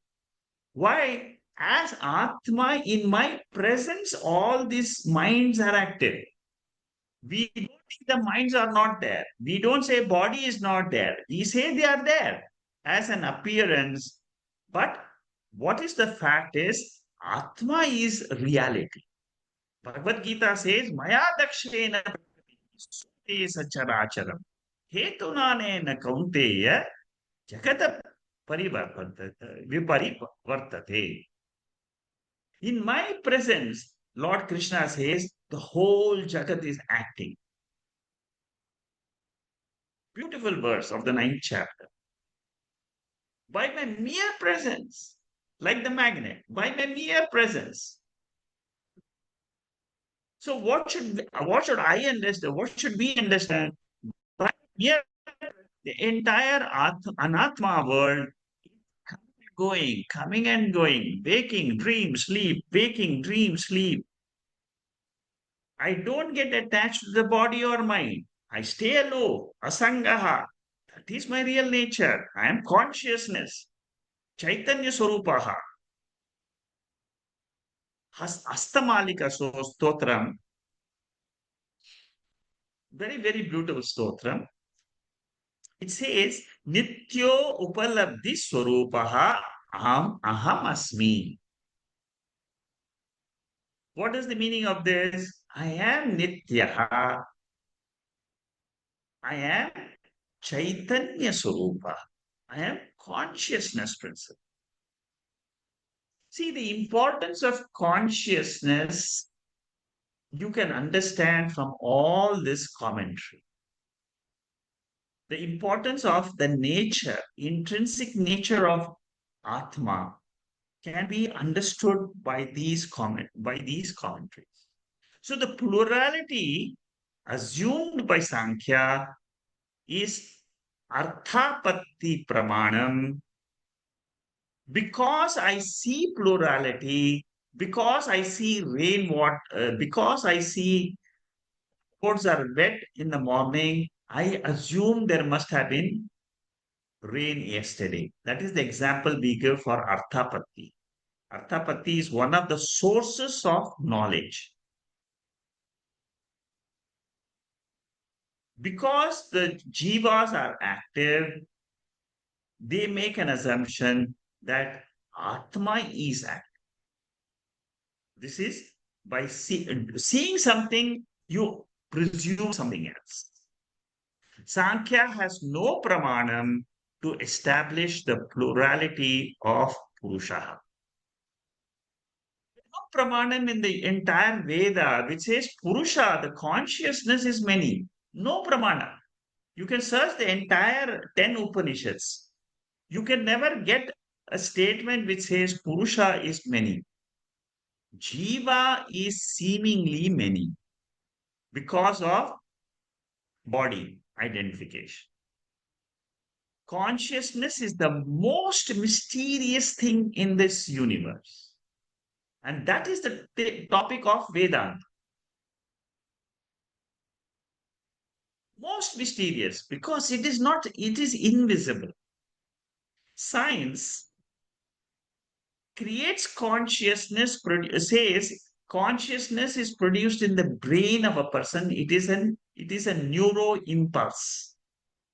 Why? As Atma, in my presence, all these minds are active. We don't think the minds are not there. We don't say body is not there. We say they are there as an appearance. But what is the fact is Atma is reality. Bhagavad Gita says, Maya dakshena prakriti sacharacharam. Hetunanena kaunteya jagata viparivartate. In my presence, Lord Krishna says, the whole Jagat is acting. Beautiful verse of the ninth chapter. By my mere presence, like the magnet, by my mere presence. So what should I understand? What should we understand? By mere the entire anatma world going, coming and going, waking, dream, sleep, waking, dream, sleep. I don't get attached to the body or mind. I stay alone, asangaha. That is my real nature. I am consciousness. Chaitanya Swarupaha. Astamalika Stotram. Very, very beautiful stotram. It says, Nityo Upalabdhi Swarupaha Aham Asmi. What is the meaning of this? I am Nityaha. I am Chaitanya Swarupa. I am consciousness principle. See, the importance of consciousness you can understand from all this commentary. The importance of the nature, intrinsic nature of Atma can be understood by these commentaries. So the plurality assumed by Sankhya is arthapatti pramanam. Because I see plurality, because I see rainwater, because I see clouds are wet in the morning, I assume there must have been rain yesterday. That is the example we give for arthapatti. Arthapatti is one of the sources of knowledge. Because the jivas are active, they make an assumption that Atma is active. This is by seeing something, you presume something else. Sankhya has no pramanam to establish the plurality of Purusha. No pramanam in the entire Veda which says Purusha, the consciousness is many. No pramana. You can search the entire 10 Upanishads. You can never get a statement which says Purusha is many. Jiva is seemingly many because of body identification. Consciousness is the most mysterious thing in this universe. And that is the topic of Vedanta. Most mysterious because it is invisible. Science creates consciousness, says consciousness is produced in the brain of a person. It is a neuro impulse,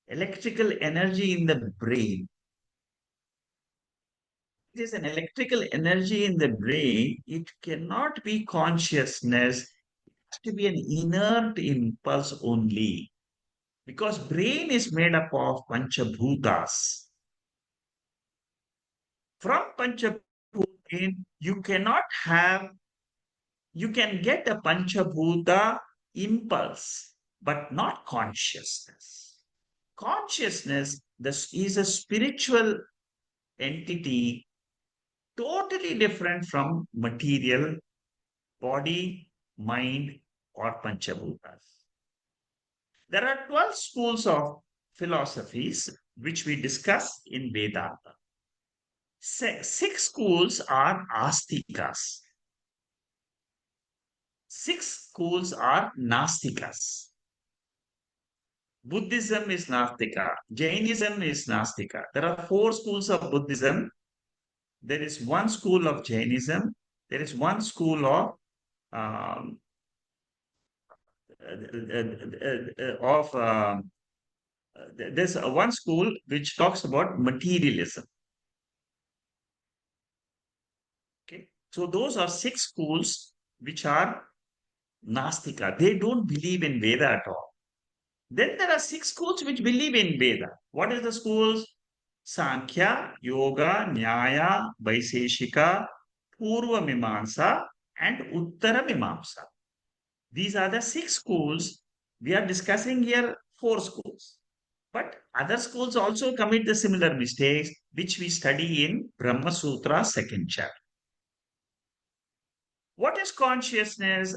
electrical energy in the brain. It is an electrical energy in the brain. It cannot be consciousness. It has to be an inert impulse only. Because brain is made up of panchabhutas. From panchabhutas, you cannot have You can get a panchabhuta impulse, but not consciousness. Consciousness is a spiritual entity totally different from material, body, mind, or panchabhutas. There are 12 schools of philosophies which we discuss in Vedanta. Six schools are astikas. Six schools are nastikas. Buddhism is nastika. Jainism is nastika. There are four schools of Buddhism. There is one school of Jainism. There is one school of um, of there's one school which talks about materialism. Okay, so those are six schools which are Nastika. They don't believe in Veda at all. Then there are six schools which believe in Veda. What is the schools? Sankhya, Yoga, Nyaya, Vaisheshika, Purva Mimamsa, and Uttara Mimamsa. These are the six schools. We are discussing here four schools. But other schools also commit the similar mistakes, which we study in Brahma Sutra, second chapter. What is consciousness?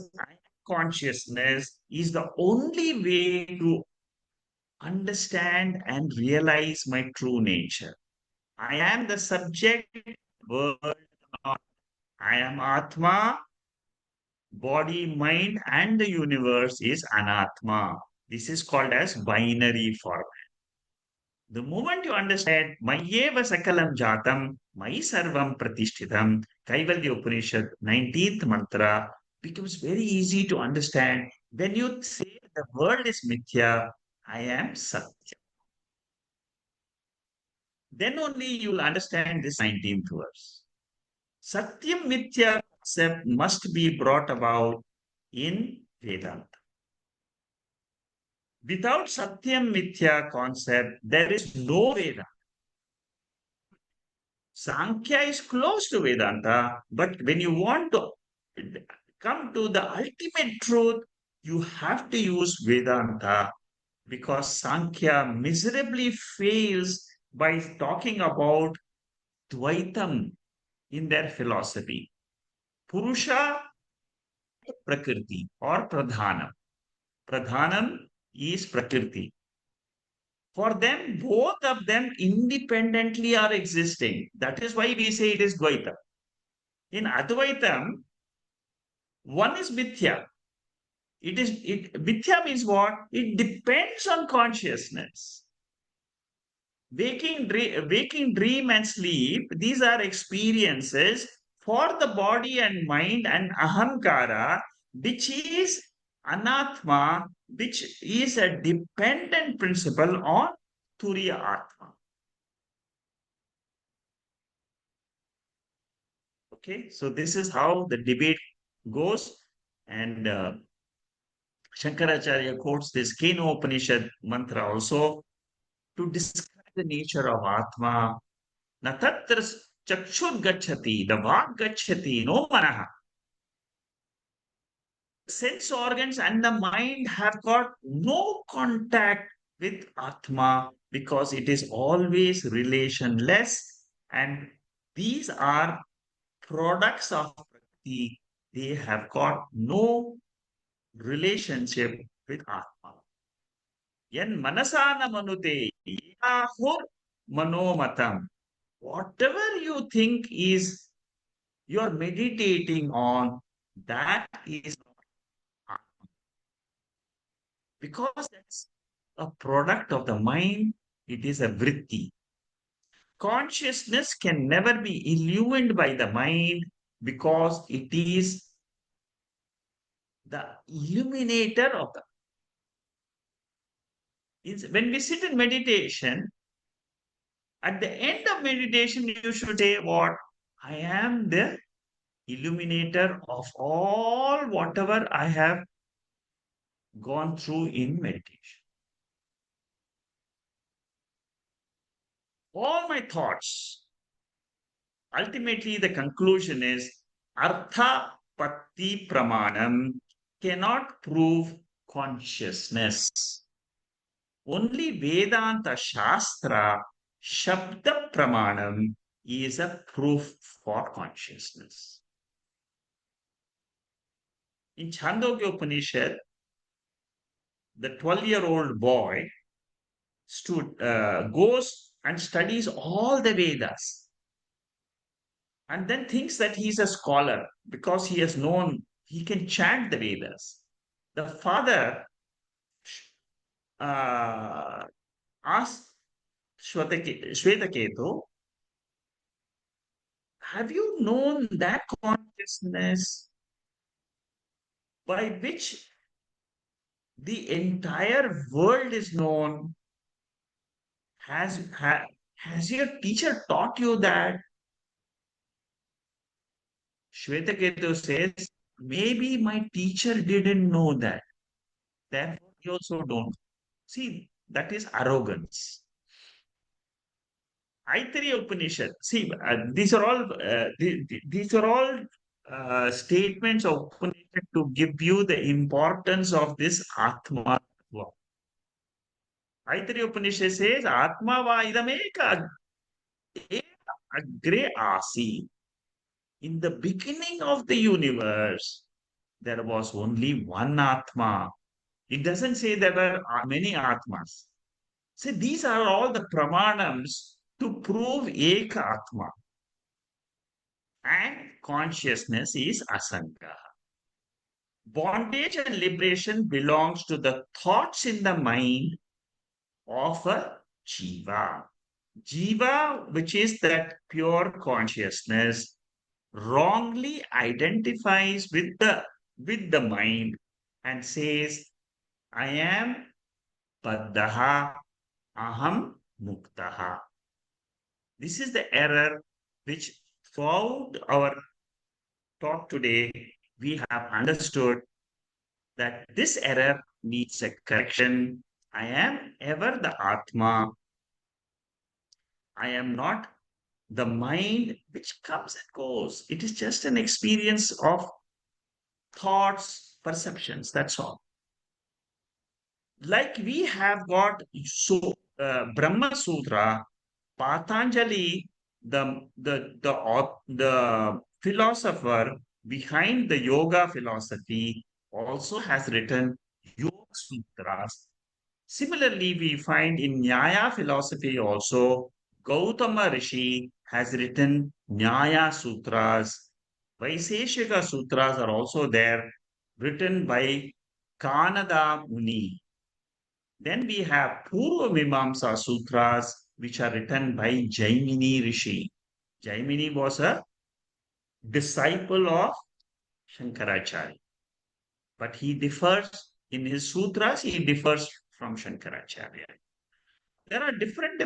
Consciousness is the only way to understand and realize my true nature. I am the subject, world, I am Atma, body, mind, and the universe is Anatma. This is called as binary form. The moment you understand, Mayeva Sakalam Jatam, Mai Sarvam Pratishthitam, Kaivalya Upanishad, 19th mantra, becomes very easy to understand. When you say the world is Mithya, I am Satya. Then only you will understand this 19th verse. Satyam Mithya concept must be brought about in Vedanta. Without Satyam Mithya concept, there is no Vedanta. Sankhya is close to Vedanta, but when you want to come to the ultimate truth, you have to use Vedanta because Sankhya miserably fails by talking about Dvaitam in their philosophy. Purusha, Prakriti or Pradhanam. Pradhanam is Prakriti. For them, both of them independently are existing. That is why we say it is Dvaita. In Advaitam, one is Mithya. Mithya means what? It depends on consciousness. Waking dream, and sleep, these are experiences for the body and mind and ahamkara, which is anatma, which is a dependent principle on Turiya Atma. Okay, so this is how the debate goes. And Shankaracharya quotes this Keno Upanishad mantra also to describe the nature of Atma. Na tatra chakshur gacchati, the vak gacchati, no manaha. Sense organs and the mind have got no contact with Atma because it is always relationless, and these are products of Prakriti. They have got no relationship with Atma. Yan manasana manute yahur manomatam. Whatever you think is you're meditating on, that is Atma. Because that's a product of the mind, it is a vritti. Consciousness can never be illumined by the mind because it is the illuminator of the. When we sit in meditation, at the end of meditation, you should say, what? I am the illuminator of all whatever I have gone through in meditation. All my thoughts, ultimately, the conclusion is Artha Utpatti Pramanam cannot prove consciousness. Only Vedanta Shastra Shabda Pramanam is a proof for consciousness. In Chandogya Upanishad, the 12-year-old boy goes and studies all the Vedas and then thinks that he's a scholar because he has known, he can chant the Vedas. The father uh, asks Shvetaketu, have you known that consciousness by which the entire world is known? Has your teacher taught you that? Shvetaketu says, maybe my teacher didn't know that. Therefore, you also don't. See, that is arrogance. Aitariya Upanishad. See, these are all statements of Upanishad to give you the importance of this Atma. Aitariya Upanishad says, Atma va idameka agre asi. In the beginning of the universe, there was only one Atma. It doesn't say there were many Atmas. So these are all the pramanams to prove Eka Atma. And consciousness is Asanga. Bondage and liberation belongs to the thoughts in the mind of a Jiva. Jiva, which is that pure consciousness, wrongly identifies with the mind and says, I am Paddaha Aham Muktaha. This is the error which throughout our talk today we have understood that this error needs a correction. I am ever the Atma. I am not the mind which comes and goes. It is just an experience of thoughts, perceptions, that's all. Like we have got Brahma Sutra, Patanjali, the philosopher behind the yoga philosophy, also has written Yoga Sutras. Similarly, we find in Nyaya philosophy also, Gautama Rishi has written Nyaya Sutras. Vaisheshika Sutras are also there, written by Kanada Muni. Then we have Purva Mimamsa Sutras, which are written by Jaimini Rishi. Jaimini was a disciple of Shankaracharya, but he differs in his sutras, he differs from Shankaracharya. There are different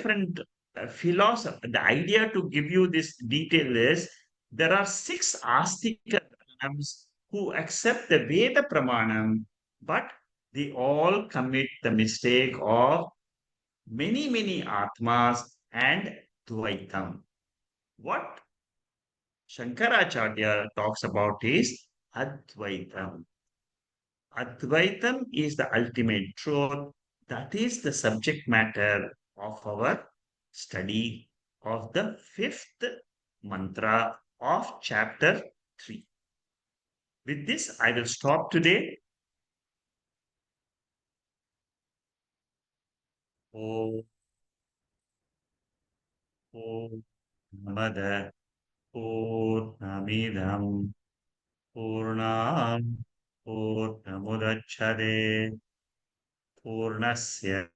philosophy. The idea to give you this detail is there are 6 Astika Pranams who accept the Veda Pramanam, but they all commit the mistake of many Atmas and Dvaitam. What Shankaracharya talks about is Advaitam. Advaitam is the ultimate truth. That is the subject matter of our study of the 5th mantra of chapter 3. With this, I will stop today. Om Namada Purnamidam Purnam Purnamudacchade Purnasya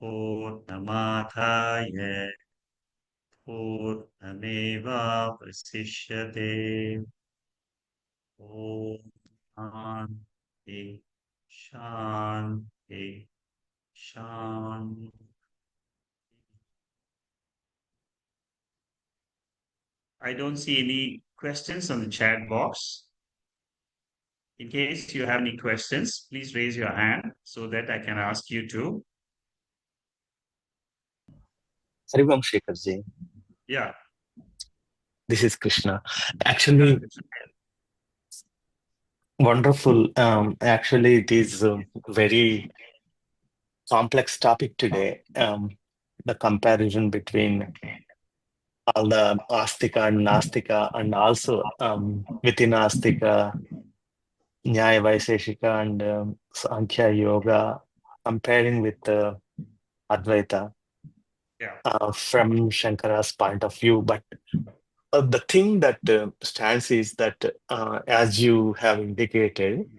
Purnamathaya Purnamevavasishyate. Om Shanti Shanti Shanti. I don't see any questions on the chat box. In case you have any questions, please raise your hand so that I can ask you to. Harivam Shekharji. Yeah. This is Krishna. Actually, Wonderful. Actually, it is a very complex topic today. The comparison between all the Astika and Nastika, and also within Astika, Nyaya Vaisheshika and Sankhya Yoga, comparing with Advaita Yeah, from Shankara's point of view. But the thing that stands is that, as you have indicated,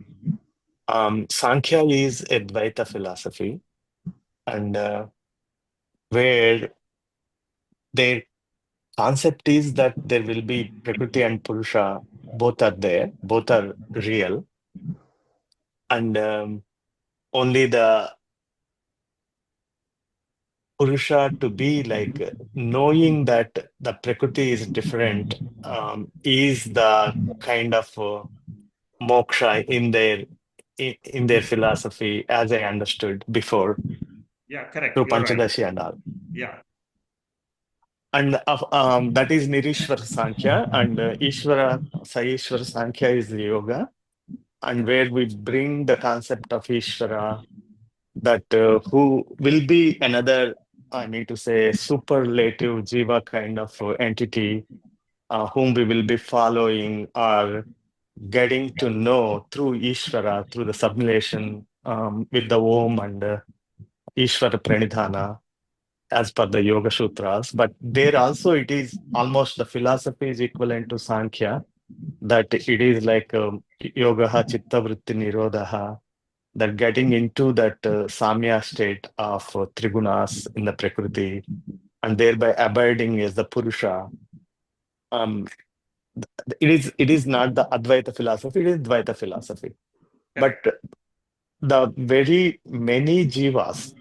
Sankhya is Advaita philosophy, and where their concept is that there will be Prakriti and Purusha, both are there, both are real, and only the Purusha to be like knowing that the Prakriti is different is the kind of moksha in their philosophy, as I understood before, yeah, correct. through You're right. Panchadashi and all. Yeah, And that is Nirishwara Sankhya, and Ishvara Saishwara Sankhya is the yoga, and where we bring the concept of Ishvara, that who will be another, I mean to say, superlative Jiva kind of entity, whom we will be following or getting to know through Ishvara, through the sublimation with the Om and Ishvara Pranidhana, as per the Yoga Sutras. But there also it is almost the philosophy is equivalent to Sankhya, that it is like Yogaha Chitta Vritti Nirodha, that getting into that Samya state of Trigunas in the Prakriti, and thereby abiding as the Purusha. Um, it is not the Advaita philosophy, it is Dvaita philosophy. But correct. the very many jivas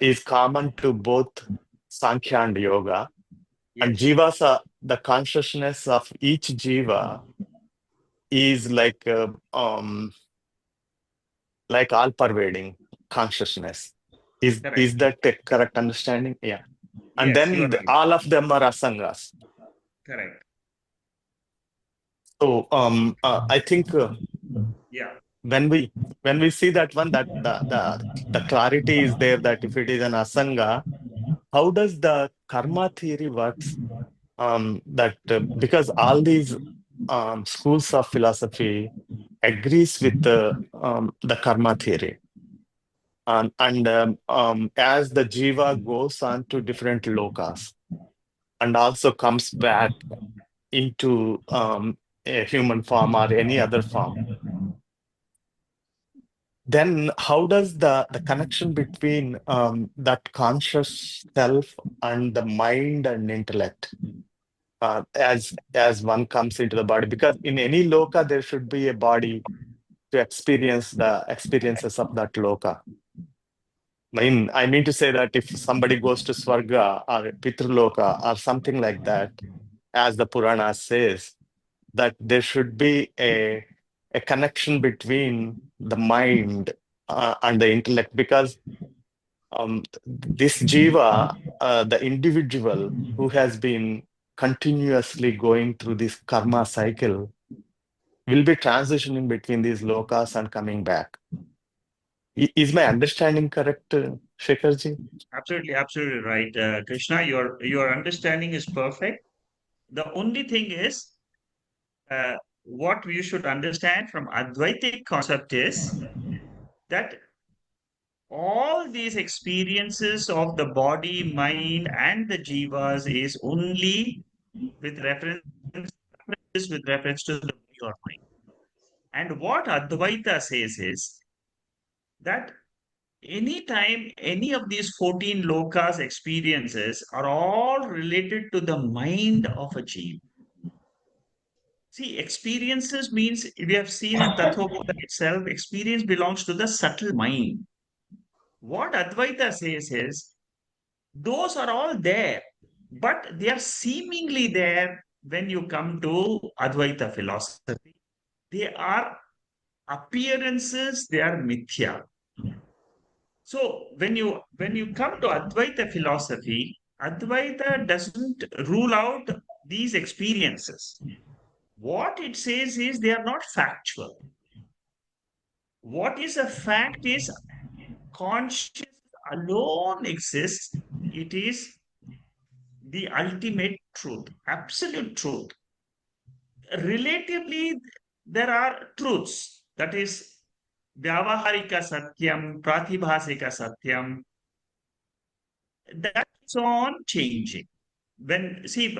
is common to both Sankhya and Yoga. And Yes, jivas are the consciousness of each jiva is like all-pervading consciousness. Is correct. that a correct understanding? Yeah. And Yes, you're then right. all of them are asangas. Correct. So I think Yeah, when we see that one, that the clarity is there, that if it is an asanga, how does the karma theory works? That because all these schools of philosophy agrees with the karma theory, and as the jiva goes on to different lokas and also comes back into a human form or any other form, then how does the connection between that conscious self and the mind and intellect, as one comes into the body? Because in any loka there should be a body to experience the experiences of that loka. I mean to say that if somebody goes to Swarga or Pitraloka or something like that, as the Purana says, that there should be a connection between the mind and the intellect, because this jiva, the individual who has been continuously going through this karma cycle, will be transitioning between these lokas and coming back. Is my understanding correct, Shekharji? absolutely, absolutely right. Krishna, your understanding is perfect. The only thing is, what you should understand from Advaitic concept is that all these experiences of the body, mind, and the jivas is only with reference to the body or mind. And what Advaita says is that anytime any of these 14 lokas experiences are all related to the mind of a jiva. See, experiences means we have seen in Tattva itself, experience belongs to the subtle mind. What Advaita says is those are all there, but they are seemingly there when you come to Advaita philosophy. They are appearances, they are mithya. So when you come to Advaita philosophy, Advaita doesn't rule out these experiences. What it says is they are not factual. What is a fact is consciousness alone exists. It is the ultimate truth, absolute truth. Relatively, there are truths. That is, Vyavaharika Satyam, Pratibhasika Satyam, that's on changing. When, see,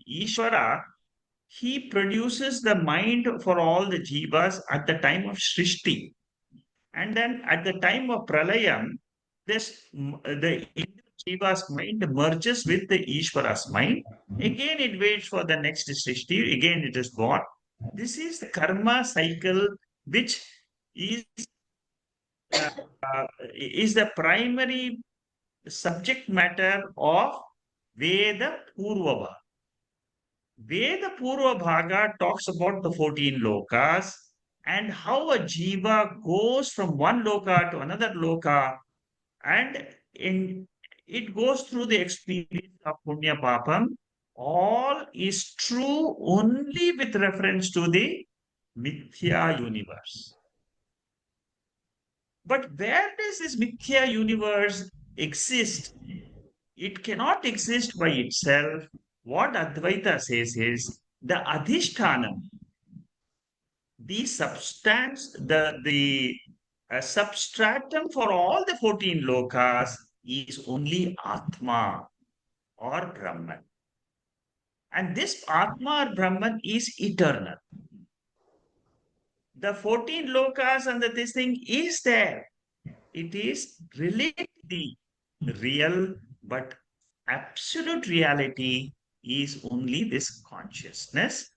Ishvara, he produces the mind for all the jivas at the time of Srishti. And then at the time of Pralayam, the Jiva's mind merges with the Ishvara's mind. Again, it waits for the next Srishti. Again, it is born. This is the karma cycle, which is, uh, is the primary subject matter of Veda Purvava. Veda Purva Bhaga talks about the 14 lokas and how a jiva goes from one loka to another loka, and it goes through the experience of punya papam. All is true only with reference to the mithya universe. But where does this mithya universe exist? It cannot exist by itself. What Advaita says is the adhishthanam, the substance, the substratum for all the 14 lokas is only Atma or Brahman. And this Atma or Brahman is eternal. The 14 lokas and this thing is there. It is relatively real, but absolute reality is only this consciousness,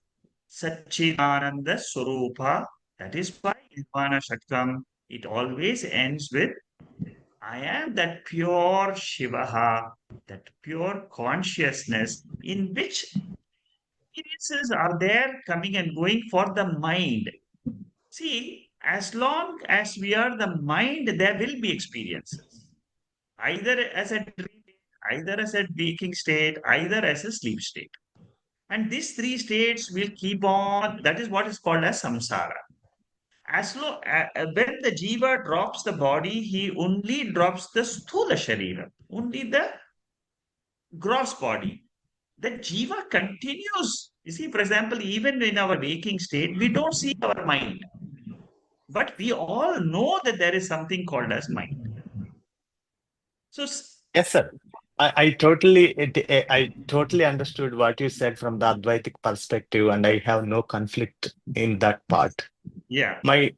Satchidananda Swarupa. That is why Nirvana Shaktam, it always ends with I am that pure Shivaha, that pure consciousness in which experiences are there coming and going for the mind. See, as long as we are the mind, there will be experiences, either as a dream, either as a waking state, either as a sleep state. And these three states will keep on, that is what is called as samsara. When the jiva drops the body, he only drops the sthula sharira, only the gross body. The jiva continues. You see, for example, even in our waking state, we don't see our mind, but we all know that there is something called as mind. So, Yes, sir. I totally understood what you said from the Advaitic perspective, and I have no conflict in that part. yeah, My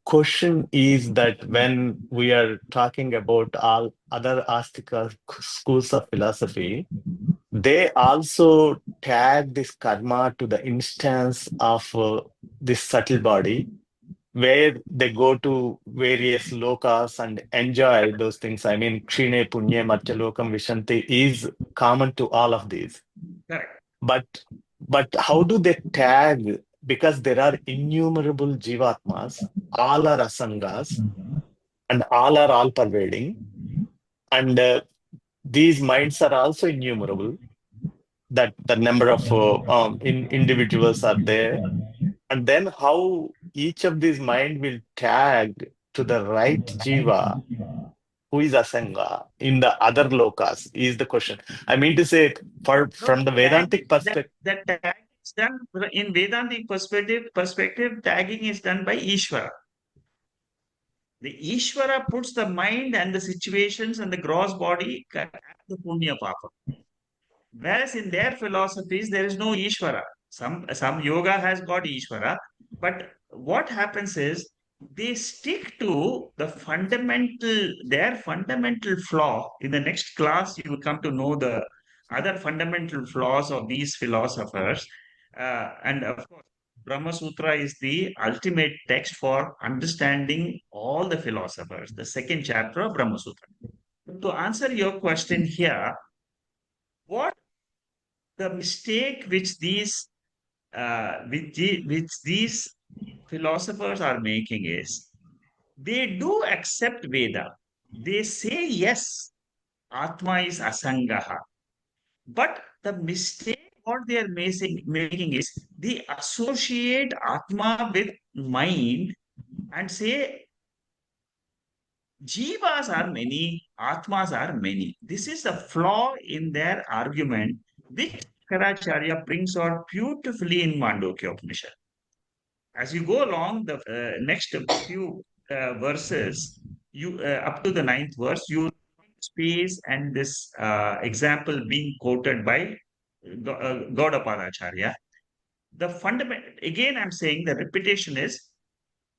question is that when we are talking about all other Astika schools of philosophy, they also tag this karma to the instance of this subtle body, where they go to various lokas and enjoy those things. I mean, Kshine Punye Matyalokam Vishanti is common to all of these. correct. But how do they tag? Because there are innumerable jivatmas, all are asangas, and all are all-pervading, and these minds are also innumerable. That the number of individuals are there, and then how each of these mind will tag to the right jiva who is asanga in the other lokas is the question. I mean to say, No, from the Vedantic perspective. that tag is done in Vedantic perspective, tagging is done by Ishvara. The Ishvara puts the mind and the situations and the gross body at the punya papa. Whereas in their philosophies, there is no Ishvara. Some yoga has got Ishvara, but what happens is they stick to their fundamental flaw. In the next class, you will come to know the other fundamental flaws of these philosophers. And of course, Brahma Sutra is the ultimate text for understanding all the philosophers, the second chapter of Brahma Sutra. To answer your question here, what the mistake which these philosophers are making is they do accept Veda. They say yes, Atma is asangaha. But the mistake what they are making is they associate Atma with mind and say Jivas are many, Atmas are many. This is the flaw in their argument, which Shankaracharya brings out beautifully in Mandukya Upanishad. As you go along the next few verses, you up to the ninth verse, you space and this example being quoted by Gaudapadacharya. The fundamental, again, I'm saying the repetition is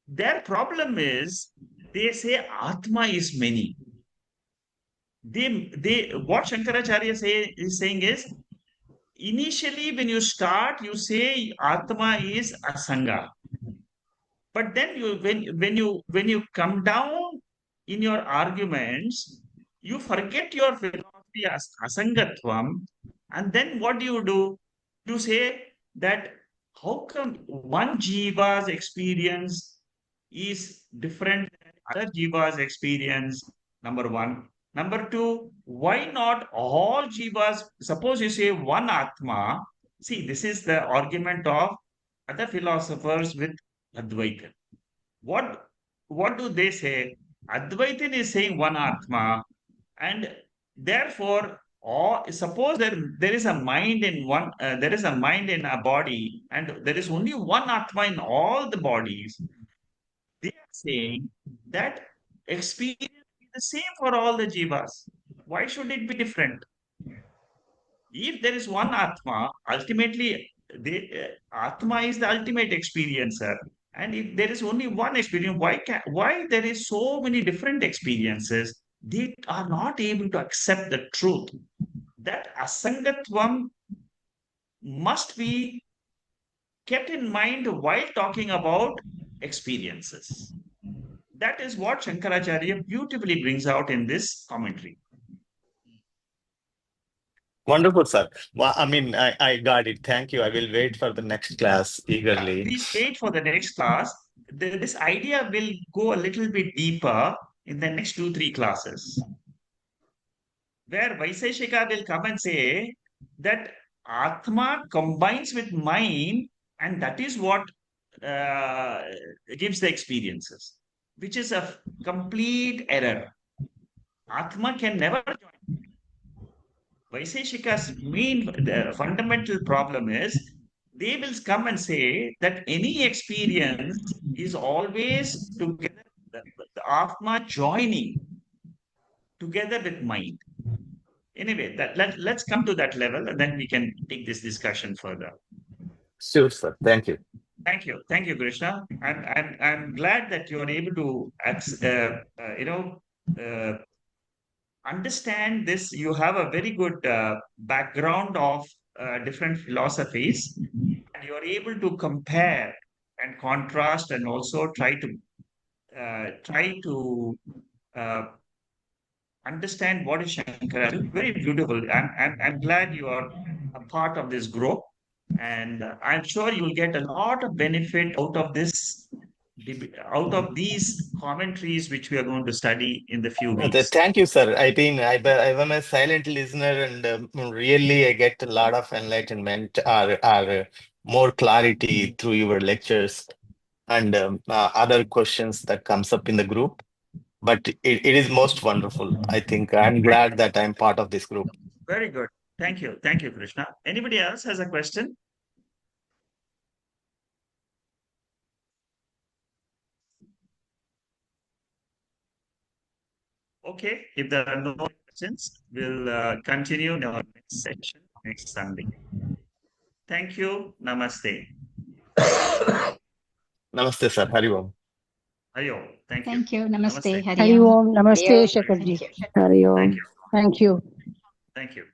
their problem is they say Atma is many. They what Shankaracharya is saying is initially when you start, you say Atma is Asanga. But then when you come down in your arguments, you forget your philosophy as asangatvam, and then what do? You say that how come one jiva's experience is different than other jiva's experience? Number one. Number two, why not all jivas? Suppose you say one atma. See, this is the argument of other philosophers with Advaita. What what do they say? Advaitin is saying one Atma, and therefore, or suppose there is a mind in one, there is a mind in a body, and there is only one Atma in all the bodies. They are saying that experience is the same for all the jivas. Why should it be different? If there is one Atma, ultimately, Atma is the ultimate experiencer. And if there is only one experience, why there is so many different experiences? They are not able to accept the truth that asangatvam must be kept in mind while talking about experiences. That is what Shankaracharya beautifully brings out in this commentary. Wonderful, sir. Well, I mean, I got it. Thank you. I will wait for the next class eagerly. Please wait for the next class. This idea will go a little bit deeper in the next 2-3 classes, where Vaisheshika will come and say that Atma combines with mind, and that is what uh, gives the experiences, which is a complete error. Atma can never join. Vaisheshika's the fundamental problem is they will come and say that any experience is always together, the Atma joining together with mind. Anyway, let's come to that level and then we can take this discussion further. Sure, sir. Thank you. Thank you, Krishna. I'm glad that you are able to, understand this. You have a very good background of different philosophies, and you are able to compare and contrast, and also try to uh, understand what is Shankara. Very beautiful. I'm glad you are a part of this group, and I'm sure you will get a lot of benefit out of this, out of these commentaries which we are going to study in the few weeks. Thank you, sir. I mean, I am a silent listener, and really, I get a lot of enlightenment or more clarity through your lectures and other questions that comes up in the group. But it is most wonderful. I think I'm glad that I'm part of this group. Very good. Thank you. Thank you, Krishna. Anybody else has a question? Okay. If there are no questions, we'll continue in our next session next Sunday. Thank you. Namaste. Namaste, sir. Hari Om. Hari Om. Thank you. Thank you. Namaste. Namaste. Hari Hari Om. Om. Namaste, Hari Om. Shakarji. Thank you. Hari Thank Om. you. Thank you. Thank you.